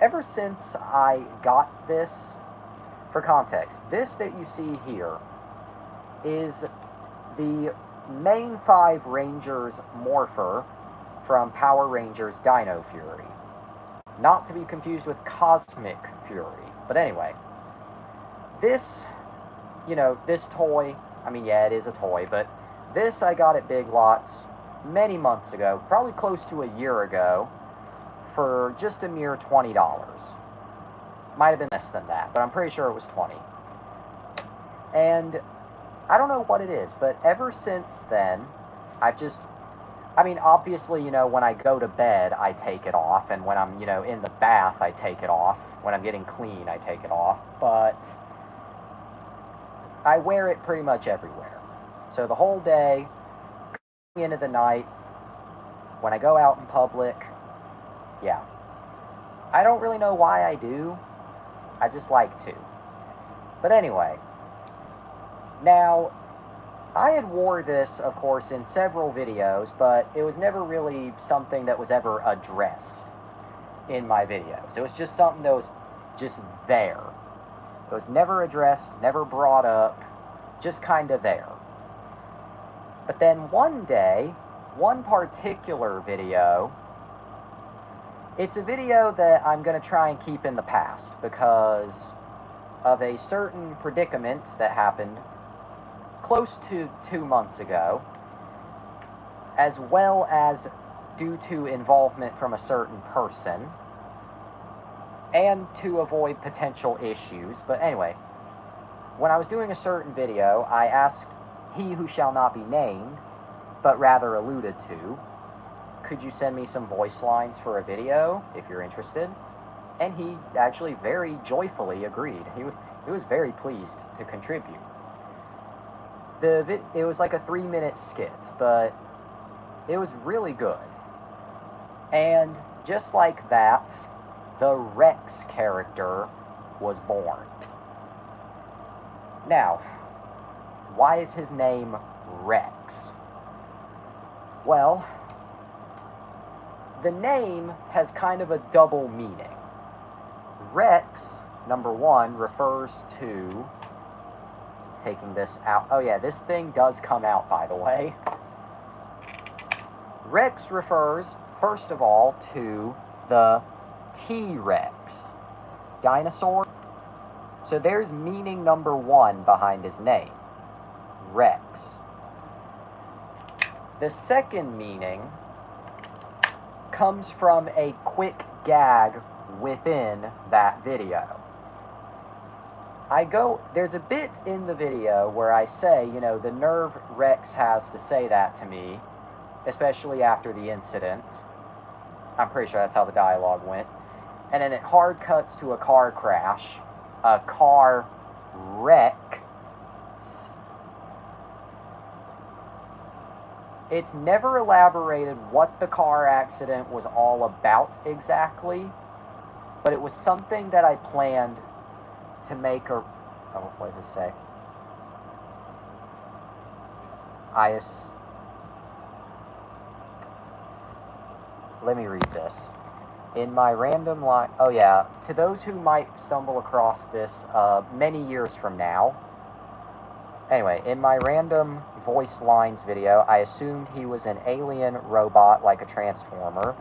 ever since I got this, for context, this that you see here is the main 5 Rangers morpher from Power Rangers Dino Fury. Not to be confused with Cosmic Fury. But anyway, this, you know, this toy, I mean, yeah, it is a toy, but this I got at Big Lots many months ago, probably close to a year ago, for just a mere $20. Might have been less than that, but I'm pretty sure it was 20. And I don't know what it is, but ever since then, I've just, I mean, obviously, you know, when I go to bed, I take it off, and when I'm, you know, in the bath, I take it off. When I'm getting clean, I take it off, but I wear it pretty much everywhere. So the whole day, going into the night, when I go out in public, yeah. I don't really know why I do. I just like to. But anyway, now, I had wore this, of course, in several videos, but it was never really something that was ever addressed in my videos. It was just something that was just there. It was never addressed, never brought up, just kind of there. But then one day, one particular video, it's a video that I'm going to try and keep in the past because of a certain predicament that happened close to 2 months ago, as well as due to involvement from a certain person, and to avoid potential issues. But anyway, when I was doing a certain video, I asked he who shall not be named, but rather alluded to, could you send me some voice lines for a video if you're interested? And he actually very joyfully agreed. He was very pleased to contribute. It was like a 3-minute skit, but it was really good. And just like that, the Rex character was born. Now, why is his name Rex? Well, the name has kind of a double meaning. Rex, number one, refers to... Taking this out... Oh yeah, this thing does come out, by the way. Rex refers, first of all, to the T-Rex dinosaur. So there's meaning number one behind his name, Rex. The second meaning comes from a quick gag within that video. There's a bit in the video where I say, you know, the nerve Rex has to say that to me, especially after the incident. I'm pretty sure that's how the dialogue went. And then it hard cuts to a car crash, a car wreck. It's never elaborated what the car accident was all about exactly, but it was something that I planned to make a... Oh, what does it say? Let me read this. In my random line... Oh yeah, to those who might stumble across this many years from now. Anyway, in my random voice lines video, I assumed he was an alien robot like a transformer,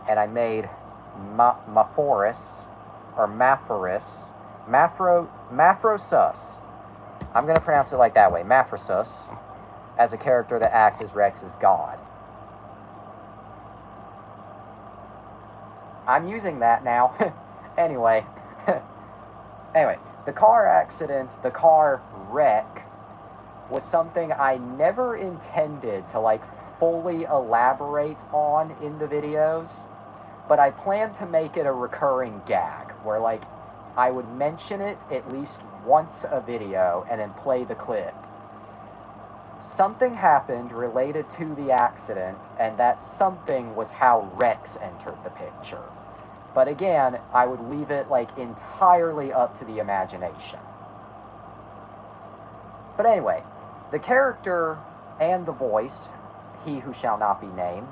and I made Maphoris, or Maphoris, Mafrosus. I'm going to pronounce it like that way, Mafrosus, as a character that acts as Rex's god. I'm using that now. Anyway, the car accident, the car wreck, was something I never intended to, like, fully elaborate on in the videos, but I planned to make it a recurring gag, where, like, I would mention it at least once a video and then play the clip. Something happened related to the accident, and that something was how Rex entered the picture. But again, I would leave it, like, entirely up to the imagination. But anyway, the character and the voice, he who shall not be named,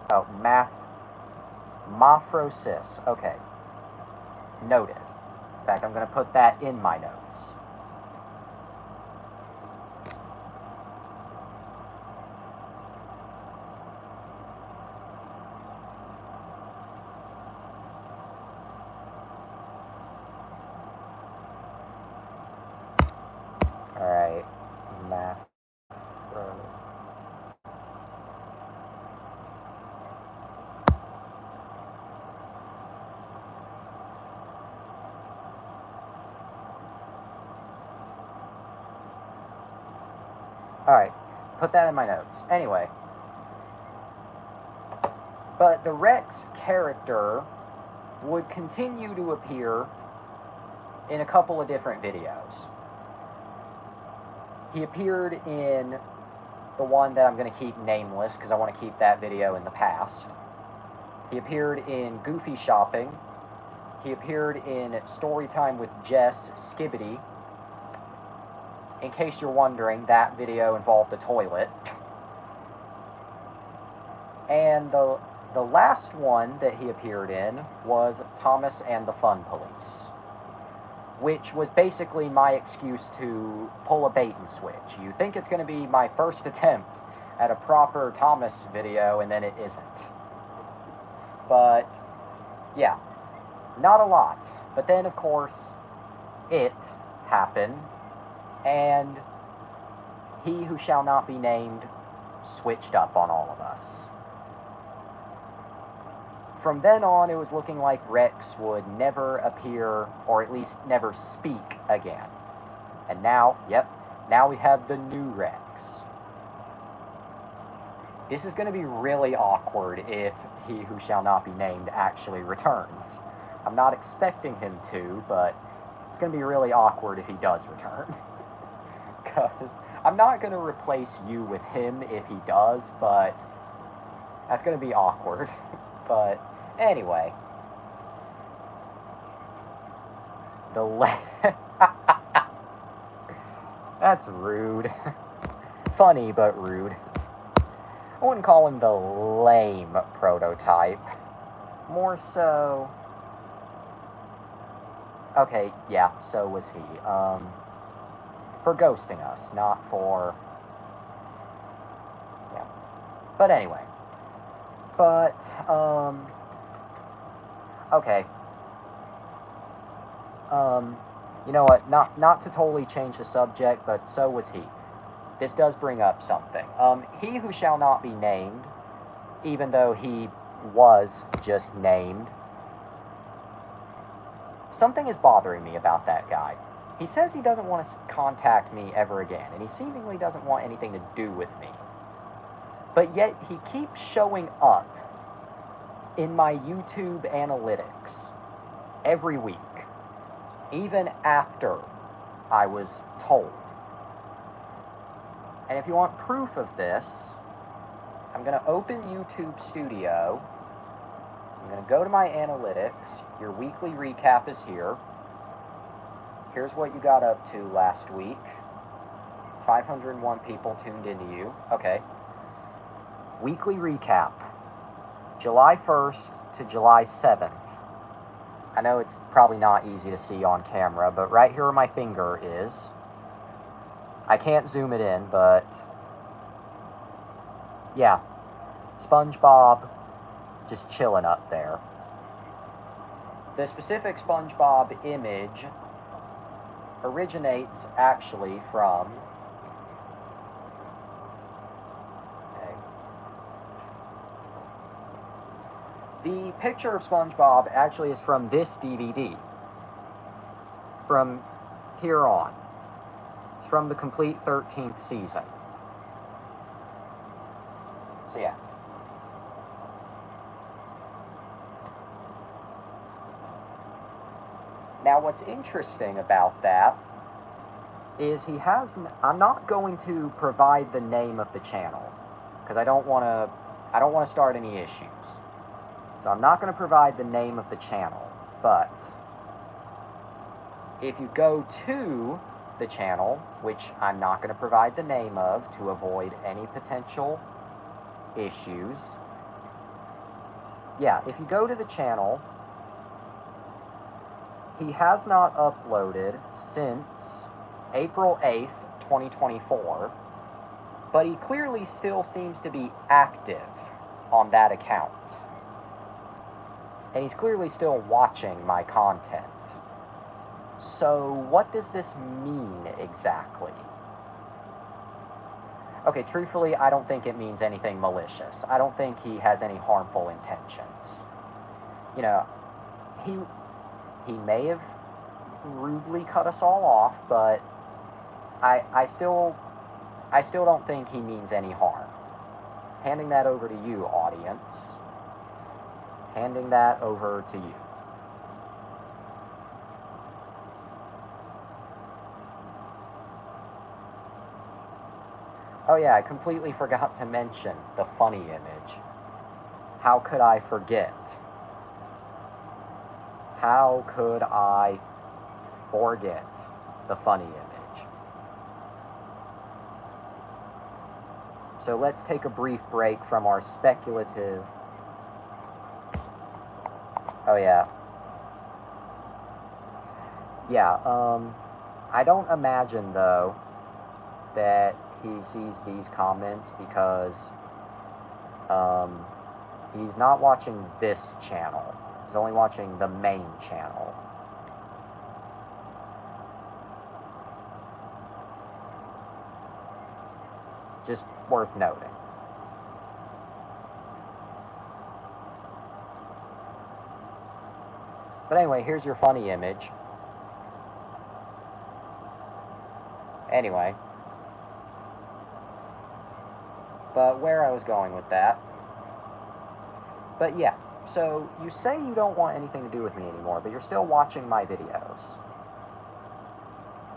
oh, Mafrosis, okay, noted. In fact, I'm going to put that in my notes. Alright, Alright, put that in my notes. Anyway. But the Rex character would continue to appear in a couple of different videos. He appeared in the one that I'm going to keep nameless because I want to keep that video in the past. He appeared in Goofy Shopping. He appeared in Storytime with Jess Skibbity. In case you're wondering, that video involved a toilet. And the last one that he appeared in was Thomas and the Fun Police, which was basically my excuse to pull a bait and switch. You think it's going to be my first attempt at a proper Thomas video, and then it isn't. But, yeah, not a lot. But then, of course, it happened, and he who shall not be named switched up on all of us. From then on, it was looking like Rex would never appear, or at least never speak again. And now, yep, now we have the new Rex. This is going to be really awkward if he who shall not be named actually returns. I'm not expecting him to, but it's going to be really awkward if he does return. Because I'm not going to replace you with him if he does, but that's going to be awkward. But anyway. That's rude. Funny, but rude. I wouldn't call him the lame prototype. More so... Okay, yeah, so was he. For ghosting us, not for... Yeah. But anyway. But, okay. You know what, not to totally change the subject, but so was he. This does bring up something. He who shall not be named, even though he was just named, something is bothering me about that guy. He says he doesn't want to contact me ever again, and he seemingly doesn't want anything to do with me. But yet he keeps showing up in my YouTube analytics every week, even after I was told. And if you want proof of this, I'm going to open YouTube Studio. I'm going to go to my analytics. Your weekly recap is here. Here's what you got up to last week. 501 people tuned into you. Okay. Weekly recap. July 1st to July 7th. I know it's probably not easy to see on camera, but right here where my finger is, I can't zoom it in, but yeah, SpongeBob just chilling up there. The specific SpongeBob image originates actually from the picture of SpongeBob actually is from this DVD. From here on. It's from the complete 13th season. So yeah. Now what's interesting about that is he has... I'm not going to provide the name of the channel, because I don't want to start any issues. So I'm not going to provide the name of the channel, but if you go to the channel, which I'm not going to provide the name of to avoid any potential issues. Yeah, if you go to the channel, he has not uploaded since April 8th, 2024, but he clearly still seems to be active on that account. And he's clearly still watching my content. So, what does this mean exactly? Okay, truthfully, I don't think it means anything malicious. I don't think he has any harmful intentions. You know, he may have rudely cut us all off, but I still don't think he means any harm. Handing that over to you, audience. Handing that over to you. Oh yeah, I completely forgot to mention the funny image. How could I forget? How could I forget the funny image? So let's take a brief break from our speculative... Oh yeah. Yeah, I don't imagine, though, that he sees these comments because he's not watching this channel. He's only watching the main channel. Just worth noting. But anyway, here's your funny image. Anyway. But where I was going with that. But yeah, so you say you don't want anything to do with me anymore, but you're still watching my videos.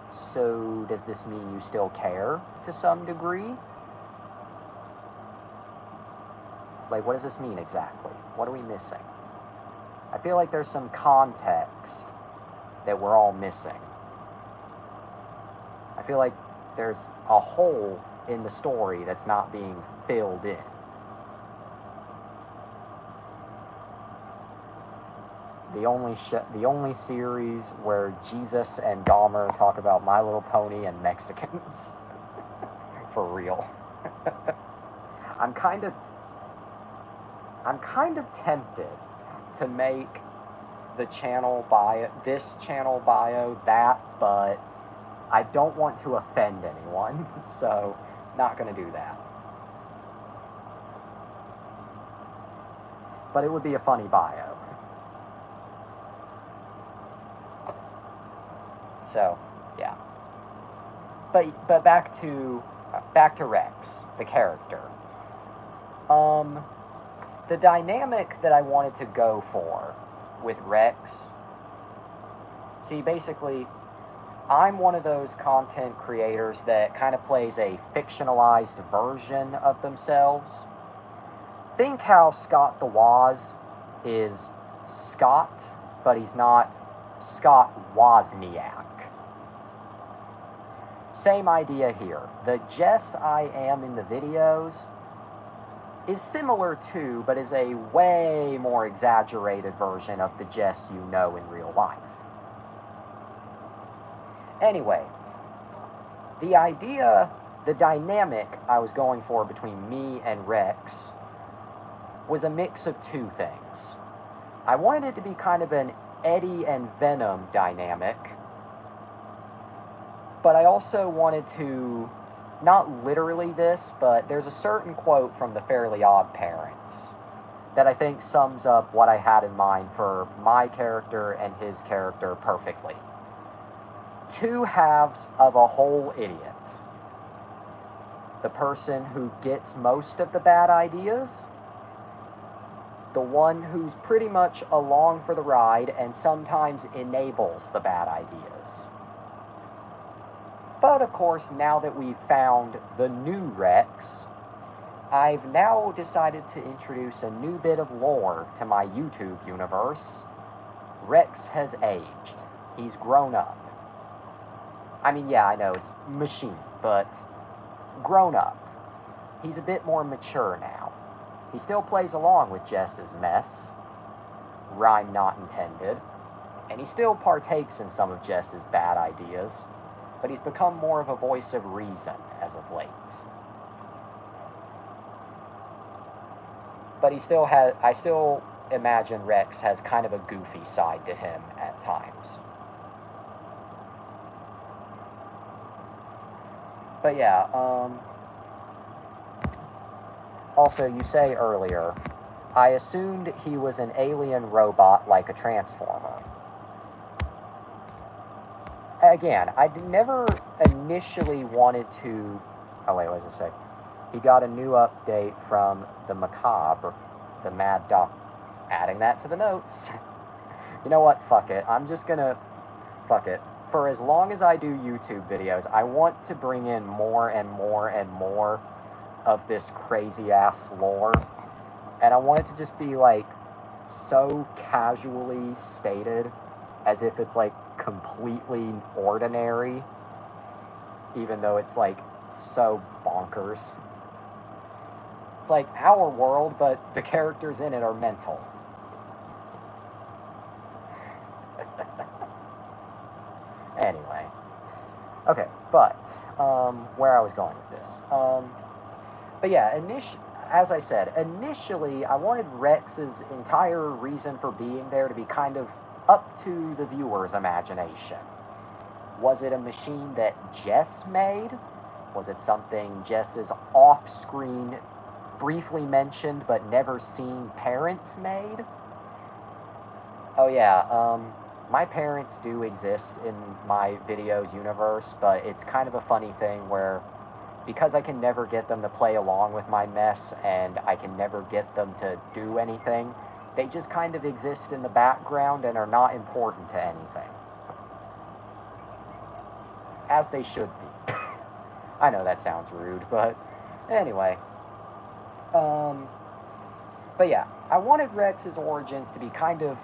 So does this mean you still care to some degree? Like, what does this mean exactly? What are we missing? I feel like there's some context that we're all missing. I feel like there's a hole in the story that's not being filled in. The only series where Jesus and Dahmer talk about My Little Pony and Mexicans. For real. I'm kind of tempted to make the channel bio, this channel bio, that, but I don't want to offend anyone, so not going to do that. But it would be a funny bio. So, yeah. But back to Rex, the character. The dynamic that I wanted to go for with Rex, see, basically, I'm one of those content creators that kind of plays a fictionalized version of themselves. Think how Scott the Woz is Scott, but he's not Scott Wozniak. Same idea here. The Jess I am in the videos is similar to, but is a way more exaggerated version of the Jess you know in real life. Anyway, the dynamic I was going for between me and Rex was a mix of two things. I wanted it to be kind of an Eddie and Venom dynamic, but I also wanted to, not literally this, but there's a certain quote from the Fairly Odd Parents that I think sums up what I had in mind for my character and his character perfectly. Two halves of a whole idiot. The person who gets most of the bad ideas, the one who's pretty much along for the ride and sometimes enables the bad ideas. But of course, now that we've found the new Rex, I've now decided to introduce a new bit of lore to my YouTube universe. Rex has aged. He's grown up. I mean, yeah, I know, it's machine, but grown up. He's a bit more mature now. He still plays along with Jess's mess, rhyme not intended, and he still partakes in some of Jess's bad ideas, but he's become more of a voice of reason as of late. But I still imagine Rex has kind of a goofy side to him at times. But yeah, also, you say earlier, I assumed he was an alien robot like a Transformer. Again, I never initially wanted to... Oh, wait, what does it say? He got a new update from the Macabre, the Mad Doc. Adding that to the notes. You know what? Fuck it. I'm just gonna... Fuck it. For as long as I do YouTube videos, I want to bring in more and more and more of this crazy-ass lore. And I want it to just be, like, so casually stated as if it's, like, completely ordinary, even though it's, like, so bonkers. It's like our world, but the characters in it are mental. Anyway. Okay, but where I was going with this. But yeah, as I said, initially I wanted Rex's entire reason for being there to be kind of up to the viewer's imagination. Was it a machine that Jess made? Was it something Jess's off-screen, briefly mentioned but never seen parents made? Oh yeah, my parents do exist in my videos universe, but it's kind of a funny thing where because I can never get them to play along with my mess and I can never get them to do anything, they just kind of exist in the background and are not important to anything. As they should be. I know that sounds rude, but anyway. But yeah, I wanted Rex's origins to be kind of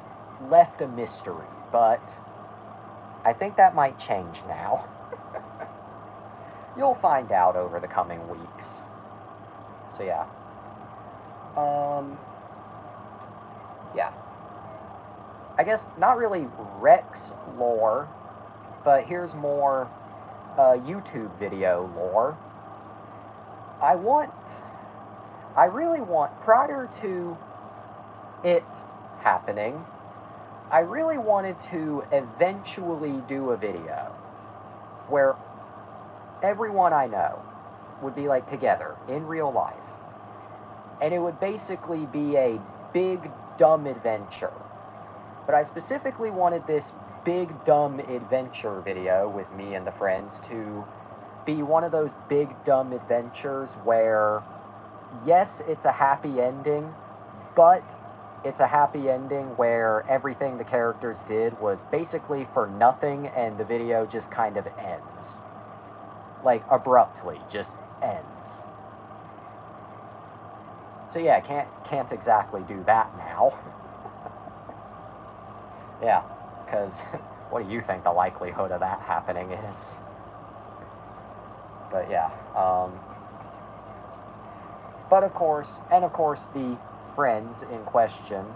left a mystery, but I think that might change now. You'll find out over the coming weeks. So yeah. Yeah. I guess not really Rex lore, but here's more YouTube video lore. I really want, prior to it happening, I really wanted to eventually do a video where everyone I know would be like together in real life. And it would basically be a big dumb adventure. But I specifically wanted this big dumb adventure video with me and the friends to be one of those big dumb adventures where, yes, it's a happy ending, but it's a happy ending where everything the characters did was basically for nothing and the video just kind of ends. Like, abruptly, just ends. So yeah, can't exactly do that now. Yeah, because what do you think the likelihood of that happening is? But yeah, but of course, the friends in question.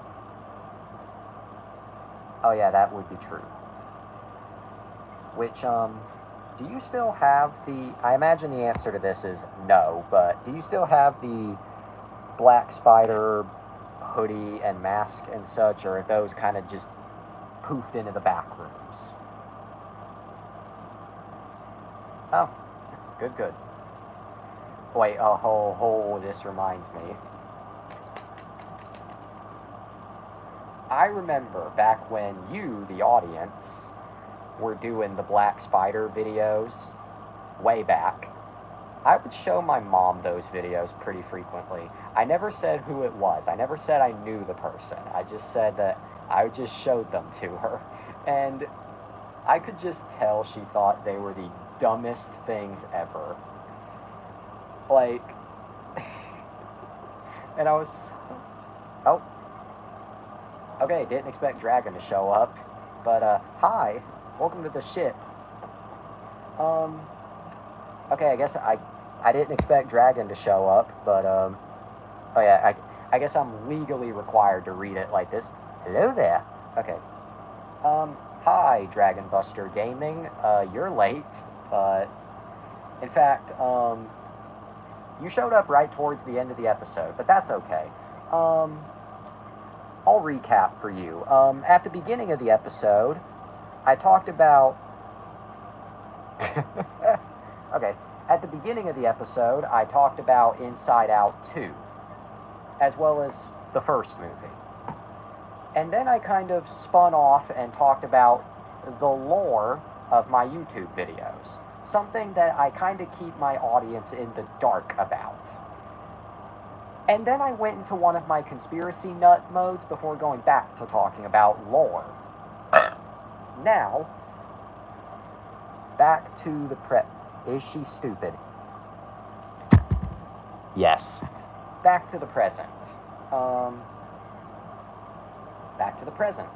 Oh yeah, that would be true. Which, do you still have the, I imagine the answer to this is no, but do you still have the Black Spider hoodie and mask and such, or are those kind of just poofed into the back rooms? Oh, good. Wait, this reminds me. I remember back when you, the audience, were doing the Black Spider videos, way back, I would show my mom those videos pretty frequently. I never said who it was. I never said I knew the person. I just said that I just showed them to her. And I could just tell she thought they were the dumbest things ever. Like, and I was, oh, okay, didn't expect Dragon to show up, but, hi, welcome to the shit. Okay, I guess I didn't expect Dragon to show up, but, oh yeah, I guess I'm legally required to read it like this. Hello there. Okay. Hi, Dragon Buster Gaming. You're late, but, in fact, you showed up right towards the end of the episode, but that's okay. I'll recap for you. At the beginning of the episode, I talked about... Okay, at the beginning of the episode, I talked about Inside Out 2, as well as the first movie. And then I kind of spun off and talked about the lore of my YouTube videos. Something that I kind of keep my audience in the dark about. And then I went into one of my conspiracy nut modes before going back to talking about lore. Now, back to the Is she stupid? Yes. Back to the present. Back to the present.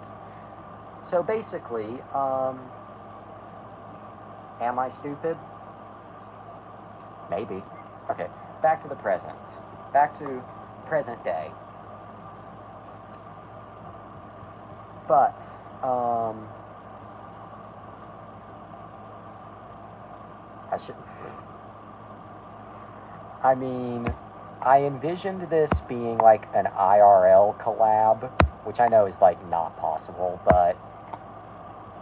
So basically, am I stupid? Maybe. Okay, back to the present. Back to present day. But, I should. I mean, I envisioned this being like an IRL collab, which I know is like not possible, but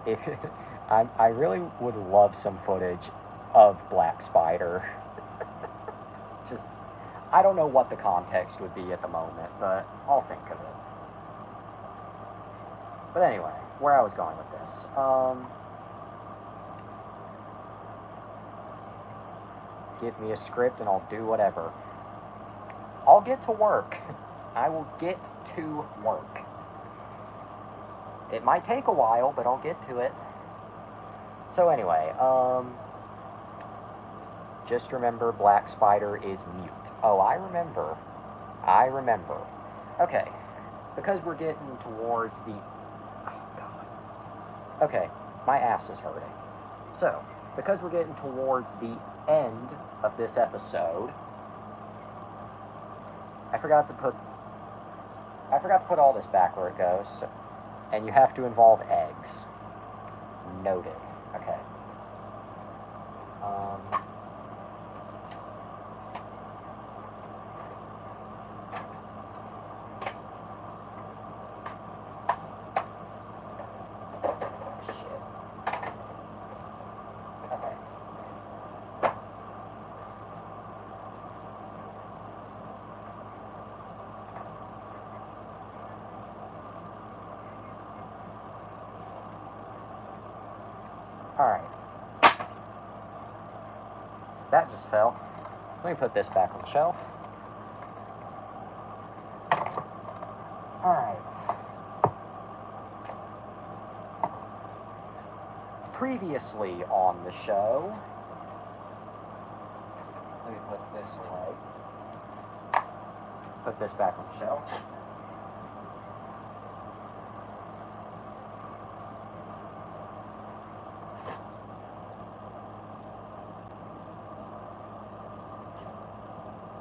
if I really would love some footage of Black Spider. Just, I don't know what the context would be at the moment, but I'll think of it. But anyway, where I was going with this. Give me a script and I'll do whatever. I'll get to work. I will get to work. It might take a while, but I'll get to it. So anyway, just remember Black Spider is mute. Oh, I remember. Okay, because we're getting towards the... Oh, God. Okay, my ass is hurting. So, because we're getting towards the end of this episode, I forgot to put all this back where it goes, and you have to involve eggs. Noted. Okay. Alright. That just fell. Let me put this back on the shelf. Alright. Previously on the show... Let me put this away. Put this back on the shelf.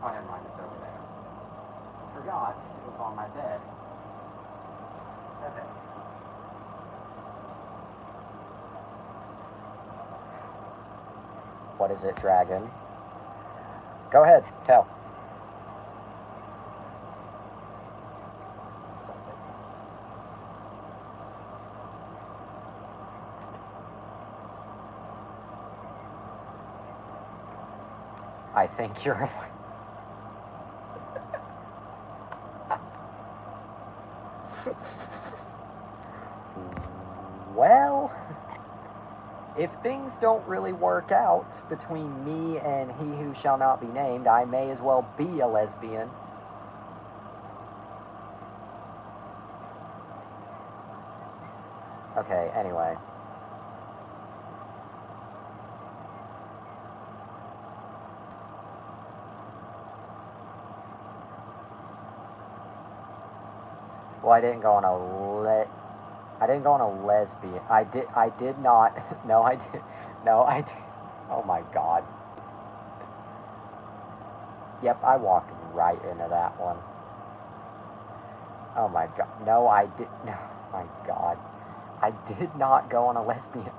Oh, never mind, it's over there. Forgot it was on my bed. Okay. What is it, dragon? Go ahead, tell. I think you're... Well, if things don't really work out between me and he who shall not be named, I may as well be a lesbian. Okay, anyway. Well, I didn't go on a lesbian. I did not. No, I did. No, I did. Oh my God. Yep, I walked right into that one. Oh my God. No, I did. No, my God. I did not go on a lesbian.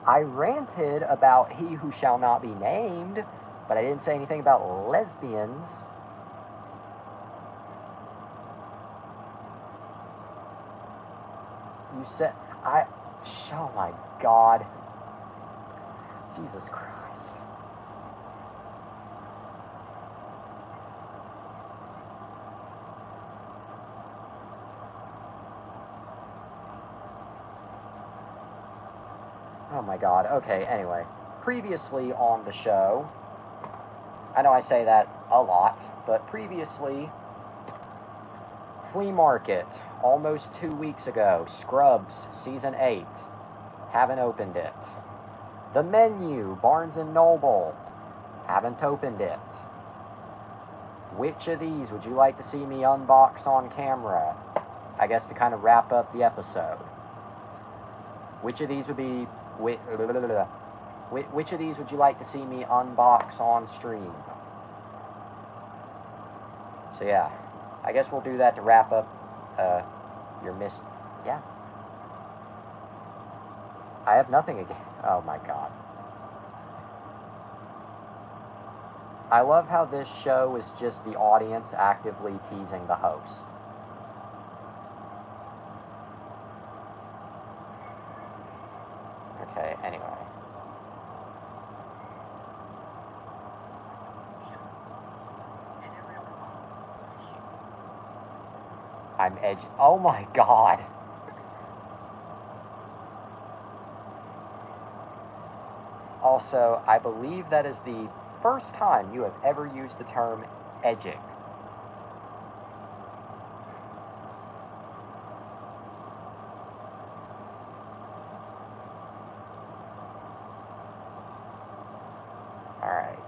I ranted about he who shall not be named, but I didn't say anything about lesbians. You said, oh my God. Jesus Christ. Oh my God. Okay, anyway. Previously on the show, I know I say that a lot, but previously, Flea Market, almost 2 weeks ago. Scrubs, Season 8. Haven't opened it. The Menu, Barnes & Noble. Haven't opened it. Which of these would you like to see me unbox on camera? I guess to kind of wrap up the episode. Which of these would be... Which of these would you like to see me unbox on stream? So yeah, I guess we'll do that to wrap up your yeah. I have nothing again. Oh my God. I love how this show is just the audience actively teasing the host. Okay, anyway. I'm edgy. Oh my god. Also, I believe that is the first time you have ever used the term edging. Alright.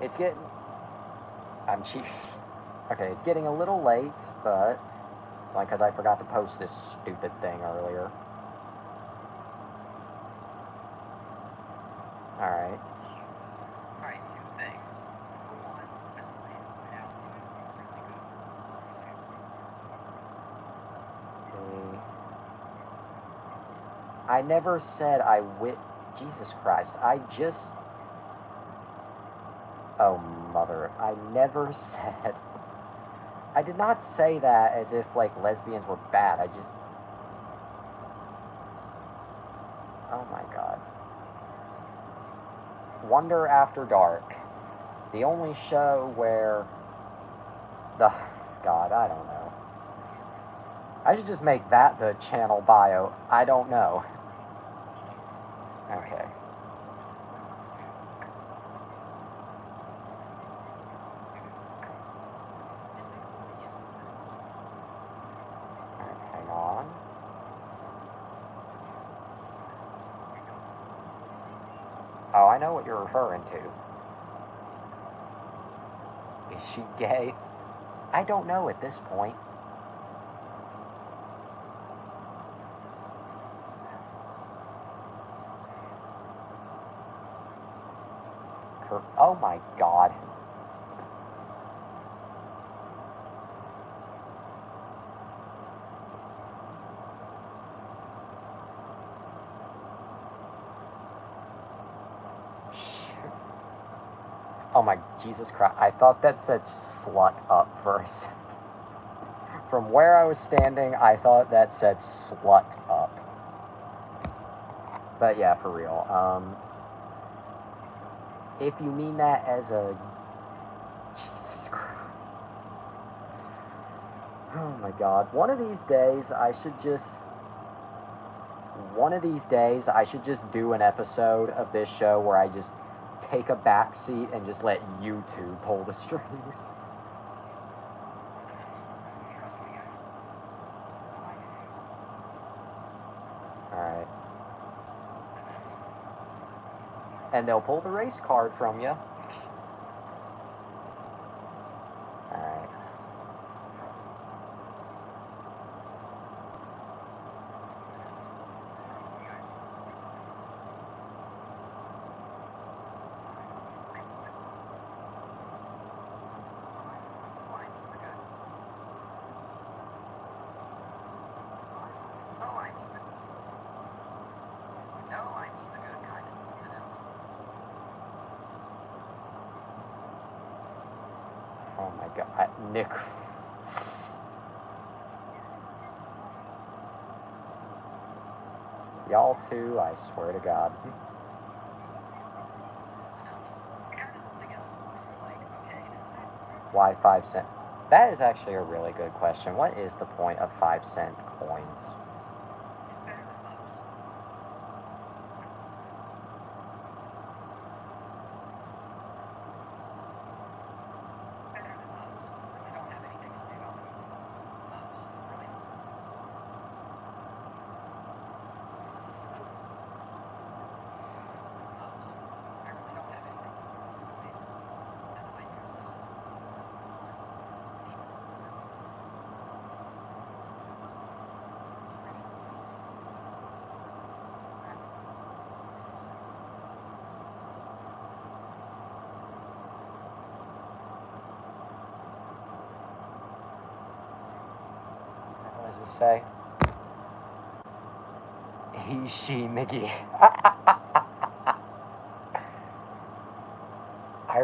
It's getting... I'm cheap. Okay, it's getting a little late, but it's only because I forgot to post this stupid thing earlier. Alright. Alright, two things. Number one, Escalade's put out two really good. I never said I Jesus Christ, I just... Oh, mother. I never said... I did not say that as if, like, lesbians were bad. I just... Oh my god. Wonder After Dark. The only show where... God, I don't know. I should just make that the channel bio. I don't know. Okay. Alright, hang on. Oh, I know what you're referring to. Is she gay? I don't know at this point. Oh my god. Oh my Jesus Christ. I thought that said slut up for a second. From where I was standing, I thought that said slut up. But yeah, for real. If you mean that as a... Jesus Christ. Oh my god. One of these days, I should just do an episode of this show where I just take a back seat and just let you two pull the strings. Alright. And they'll pull the race card from you. Alright. Oh my god, Nick. Y'all too, I swear to God. Why 5 cent? That is actually a really good question. What is the point of 5-cent coins? What does it say? He, she, Mickey. I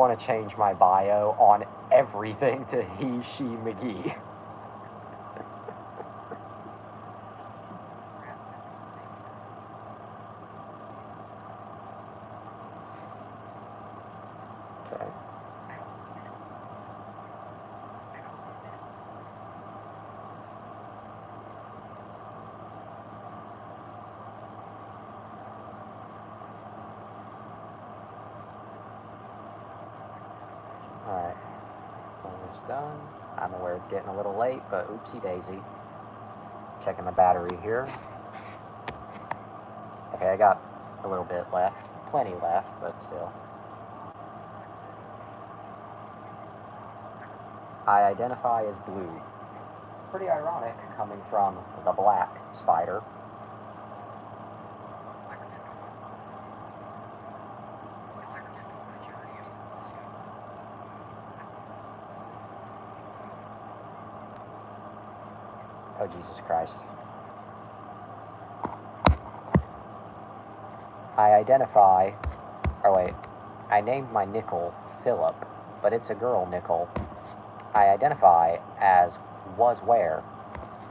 want to change my bio on everything to he, she, McGee. Okay. Alright. Almost done. I'm aware it's getting a little late, but oopsie daisy. Checking the battery here. Okay, I got a little bit left. Plenty left, but still. I identify as blue. Pretty ironic coming from the black spider. Oh, Jesus Christ. I identify, oh wait, I named my nickel Philip, but it's a girl nickel. I identify as was where.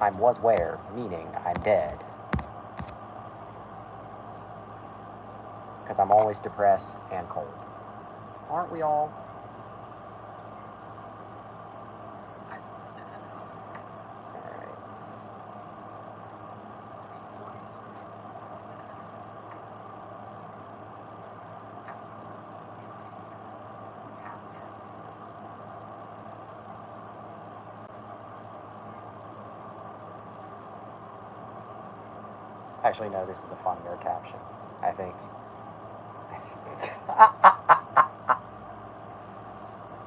I'm was where, meaning I'm dead. Because I'm always depressed and cold. Aren't we all? Actually, no, this is a funnier caption, I think.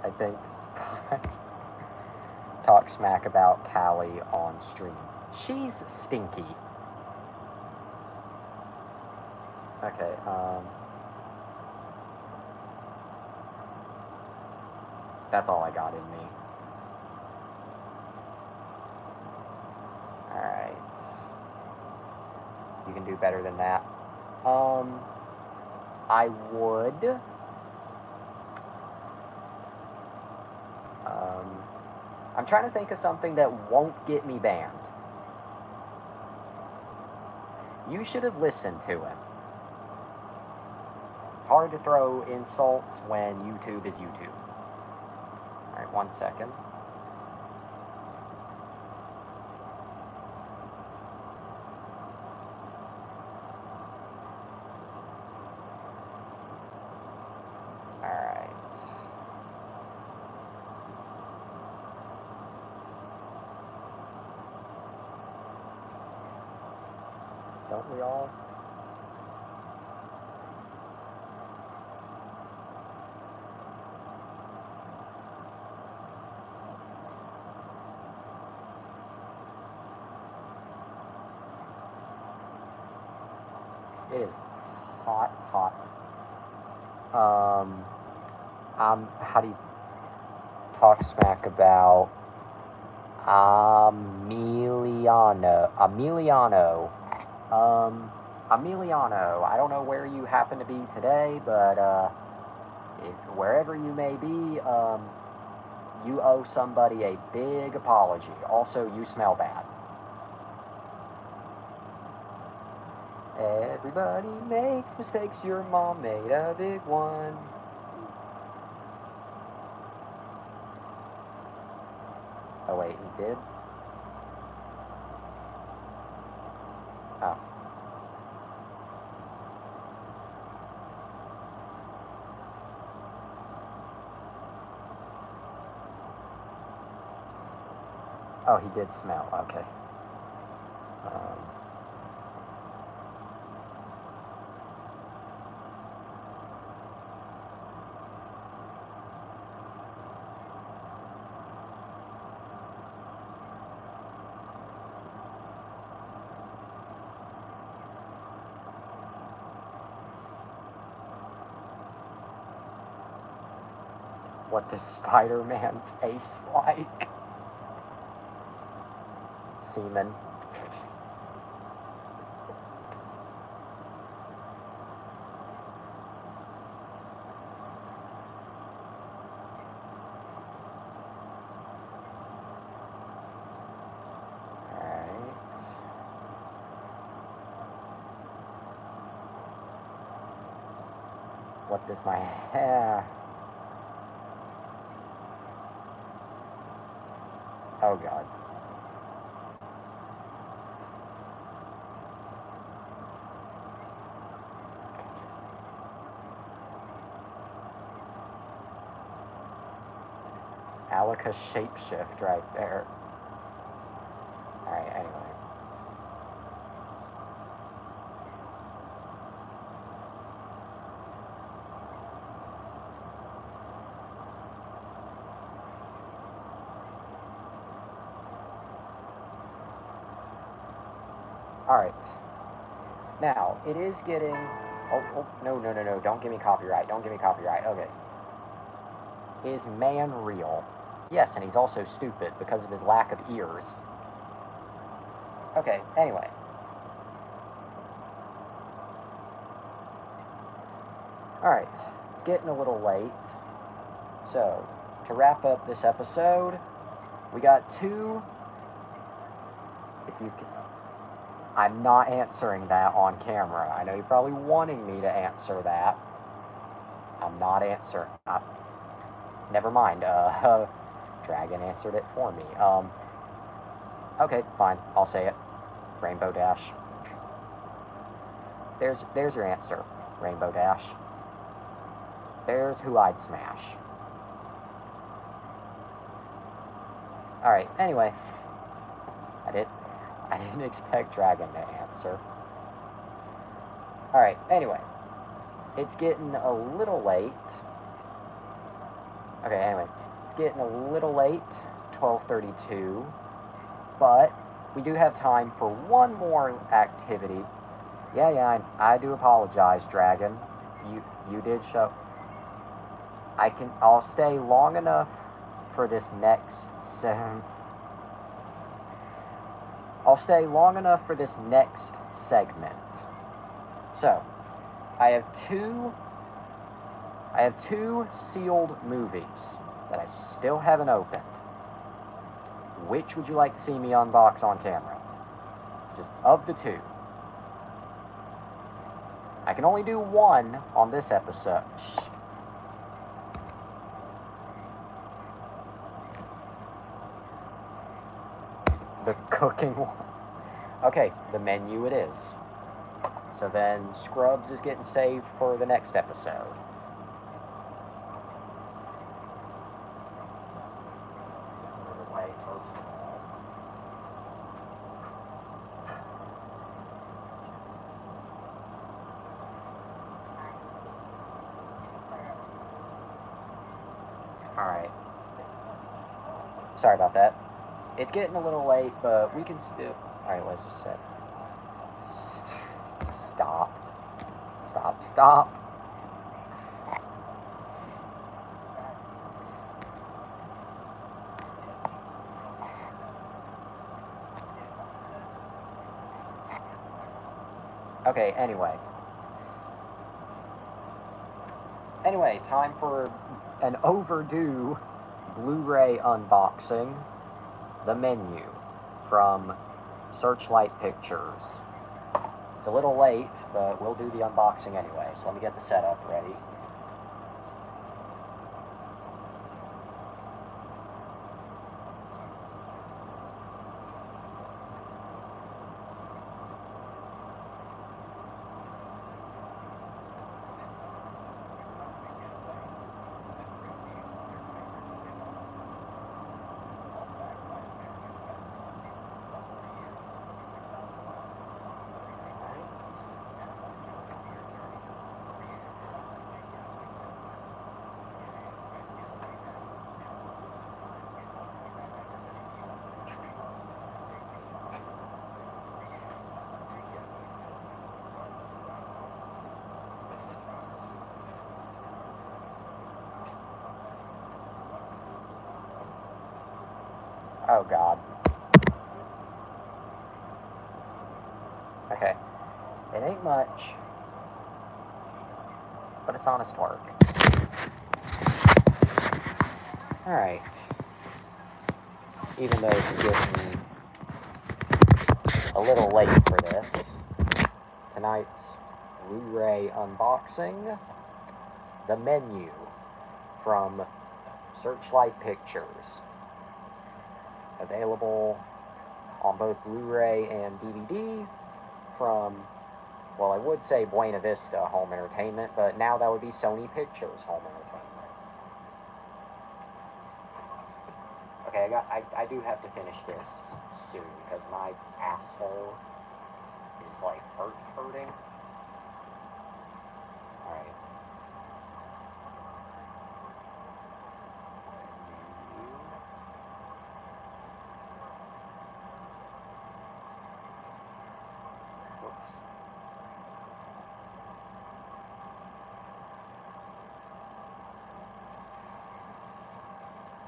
I think talk smack about Callie on stream. She's stinky. Okay, that's all I got in me. Alright. You can do better than that. I would. I'm trying to think of something that won't get me banned. You should have listened to him. It's hard to throw insults when YouTube is YouTube. Alright, 1 second. Don't we all? It is hot, hot. How do you talk smack about Emiliano? Emiliano, I don't know where you happen to be today, but wherever you may be, you owe somebody a big apology. Also, you smell bad. Everybody makes mistakes, your mom made a big one. Oh wait, he did? Oh. Oh, he did smell, okay. What does Spider-Man taste like? Semen. What does my... Oh, God. Alaka shapeshift right there. Alright, anyway. Alright. Now, it is getting... Oh, no. Don't give me copyright. Don't give me copyright. Okay. Is man real? Yes, and he's also stupid because of his lack of ears. Okay, anyway. Alright, it's getting a little late. So, to wrap up this episode, we got two... If you can... I'm not answering that on camera. I know you're probably wanting me to answer that. I'm not answering... Never mind. Dragon answered it for me. Okay, fine. I'll say it. Rainbow Dash. There's your answer. Rainbow Dash. There's who I'd smash. Alright, anyway. I didn't expect Dragon to answer. Alright, anyway. It's getting a little late. Okay, anyway. It's getting a little late. 12:32. But we do have time for one more activity. Yeah, I do apologize, Dragon. You did show... I'll stay long enough for this next I'll stay long enough for this next segment. So, I have two sealed movies that I still haven't opened. Which would you like to see me unbox on camera? Just of the two. I can only do one on this episode. The cooking one. Okay, the menu it is. So then Scrubs is getting saved for the next episode. Alright. Sorry about that. It's getting a little late, but we can still... Alright, let's just say... Stop. Okay, anyway. Anyway, time for an overdue Blu-ray unboxing. The Menu from Searchlight Pictures. It's a little late, but we'll do the unboxing anyway, so let me get the setup ready. Oh, God. Okay. It ain't much, but it's honest work. Alright. Even though it's getting a little late for this, tonight's Blu-ray unboxing The Menu from Searchlight Pictures. Available on both Blu-ray and DVD from, well, I would say Buena Vista Home Entertainment, but now that would be Sony Pictures Home Entertainment. Okay, I do have to finish this soon because my asshole is like hurting. Alright. Whoops.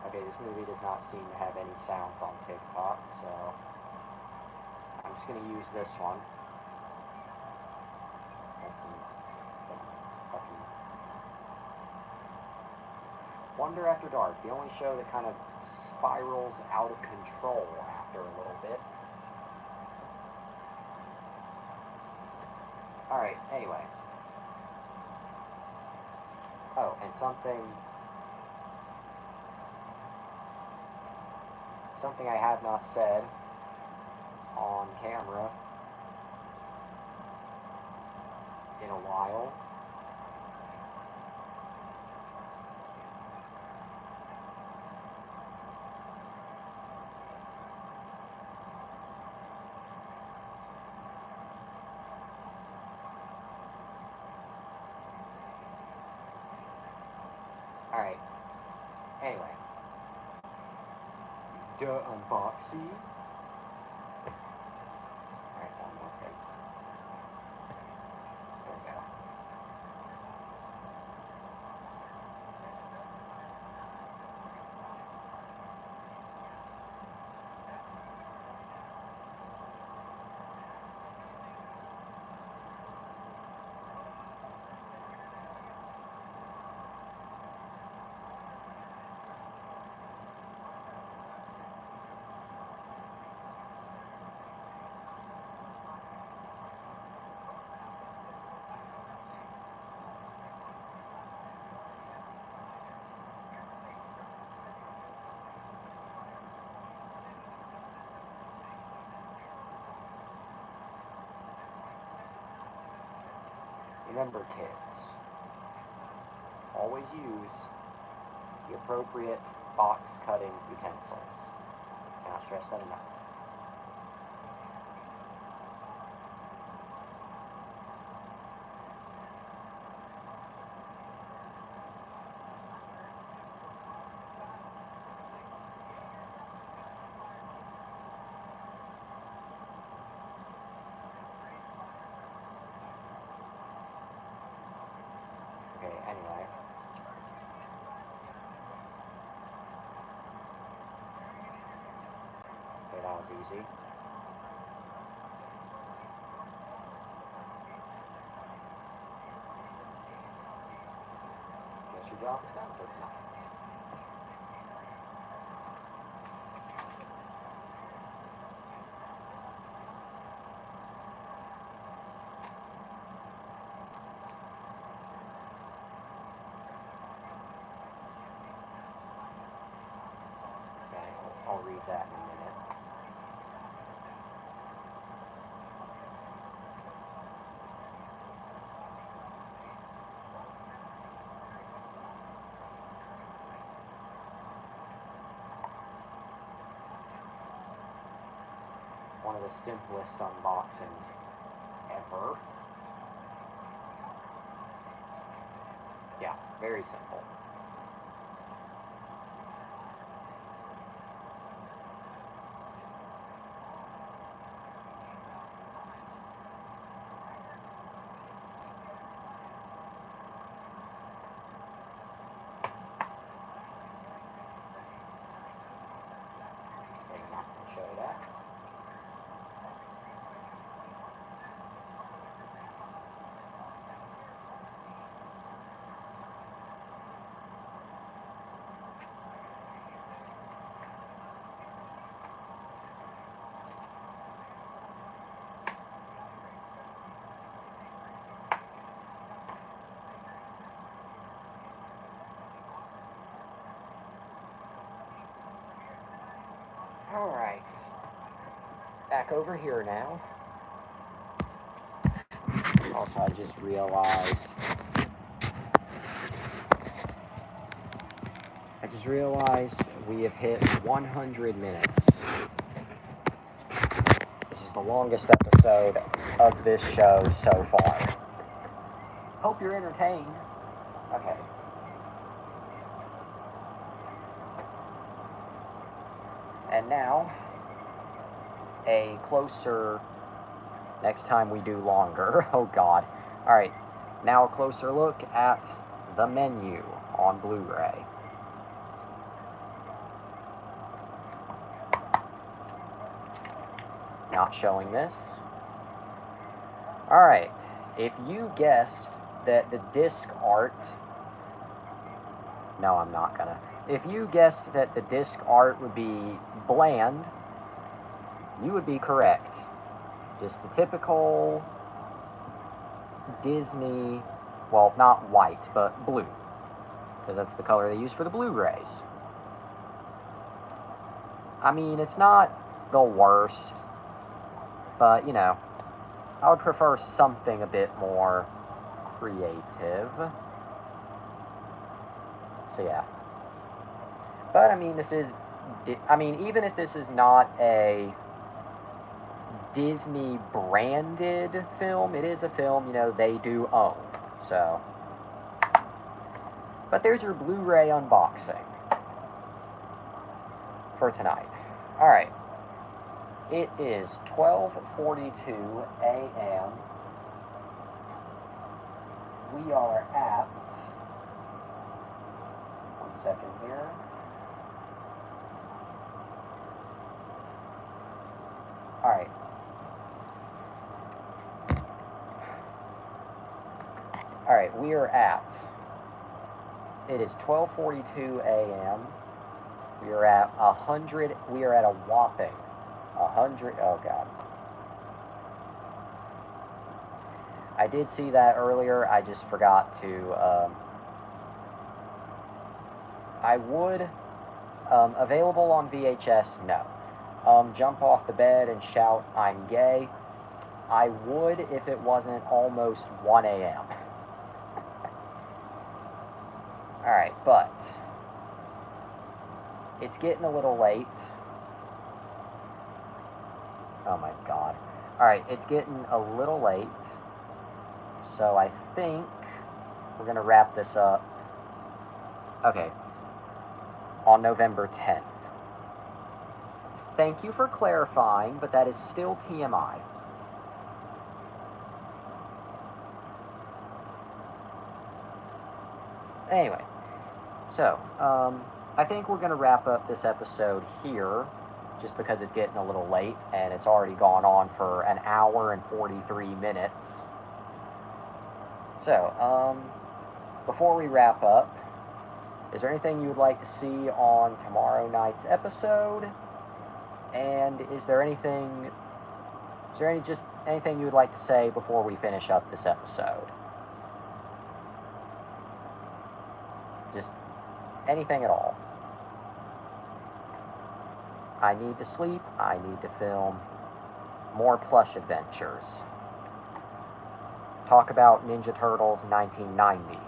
Okay, this movie does not seem to have any sounds on TikTok, so I'm just gonna use this one. That's some fucking Wonder After Dark, the only show that kind of spirals out of control after a little bit. Alright, anyway. Oh, and something I have not said on camera in a while. Alright. Anyway. Unboxing. Alright, one more thing. There we go. Remember, kids, always use the appropriate box cutting utensils. Cannot stress that enough. Okay, anyway. Okay, that was easy. Guess your job is done for tonight. Okay, I'll read that in a minute. One of the simplest unboxings ever. Yeah, very simple. Okay, I'm not going to show you that. back over here now. Also, I just realized we have hit 100 minutes. This is the longest episode of this show so far. Hope you're entertained. Okay. And now, a closer, next time we do longer, oh god. Alright, now a closer look at the menu on Blu-ray. Not showing this. Alright, if you guessed that the disc art... No, I'm not gonna. If you guessed that the disc art would be bland, you would be correct. Just the typical Disney, well, not white, but blue. Because that's the color they use for the Blu-rays. I mean, it's not the worst, but, you know, I would prefer something a bit more creative. So, yeah. But, I mean, even if this is not a Disney-branded film, it is a film, you know, they do own. So. But there's your Blu-ray unboxing for tonight. Alright. It is 12:42 a.m. We are at... One second here. Alright. Alright, we are at... It is 12:42 a.m. We are at a whopping 100... Oh, God. I did see that earlier. I just forgot to... I would... available on VHS? No. Jump off the bed and shout, "I'm gay." I would if it wasn't almost 1 a.m. Alright, but... It's getting a little late. Oh my god. Alright, it's getting a little late. So I think we're going to wrap this up. Okay. On November 10th. Thank you for clarifying, but that is still TMI. Anyway. So, I think we're going to wrap up this episode here, just because it's getting a little late, and it's already gone on for an hour and 43 minutes. So, before we wrap up, is there anything you would like to see on tomorrow night's episode? And is there anything you would like to say before we finish up this episode? Just anything at all. I need to sleep. I need to film more plush adventures. Talk about Ninja Turtles 1990.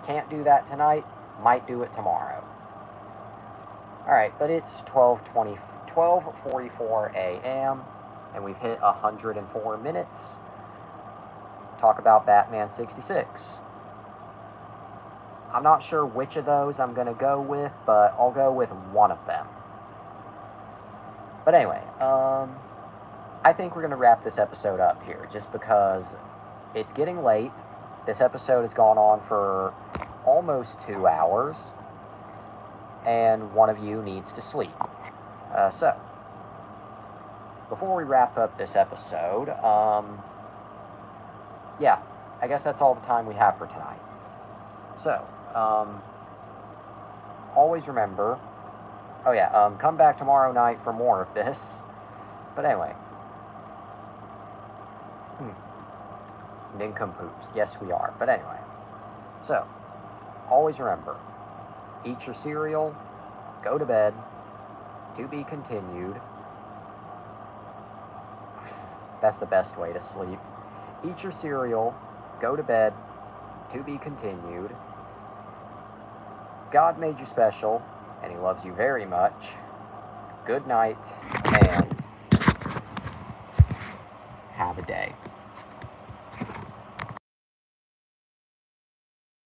Can't do that tonight. Might do it tomorrow. Alright, but it's 12:44 a.m. and we've hit 104 minutes. Talk about Batman 66. I'm not sure which of those I'm going to go with, but I'll go with one of them. But anyway, I think we're going to wrap this episode up here, just because it's getting late. This episode has gone on for almost 2 hours, and one of you needs to sleep. So, before we wrap up this episode, yeah, I guess that's all the time we have for tonight. So, always remember, oh yeah, come back tomorrow night for more of this. But anyway, nincompoops, yes we are, but anyway. So, always remember, eat your cereal, go to bed, to be continued. That's the best way to sleep. Eat your cereal, go to bed, to be continued. God made you special, and He loves you very much. Good night, and have a day.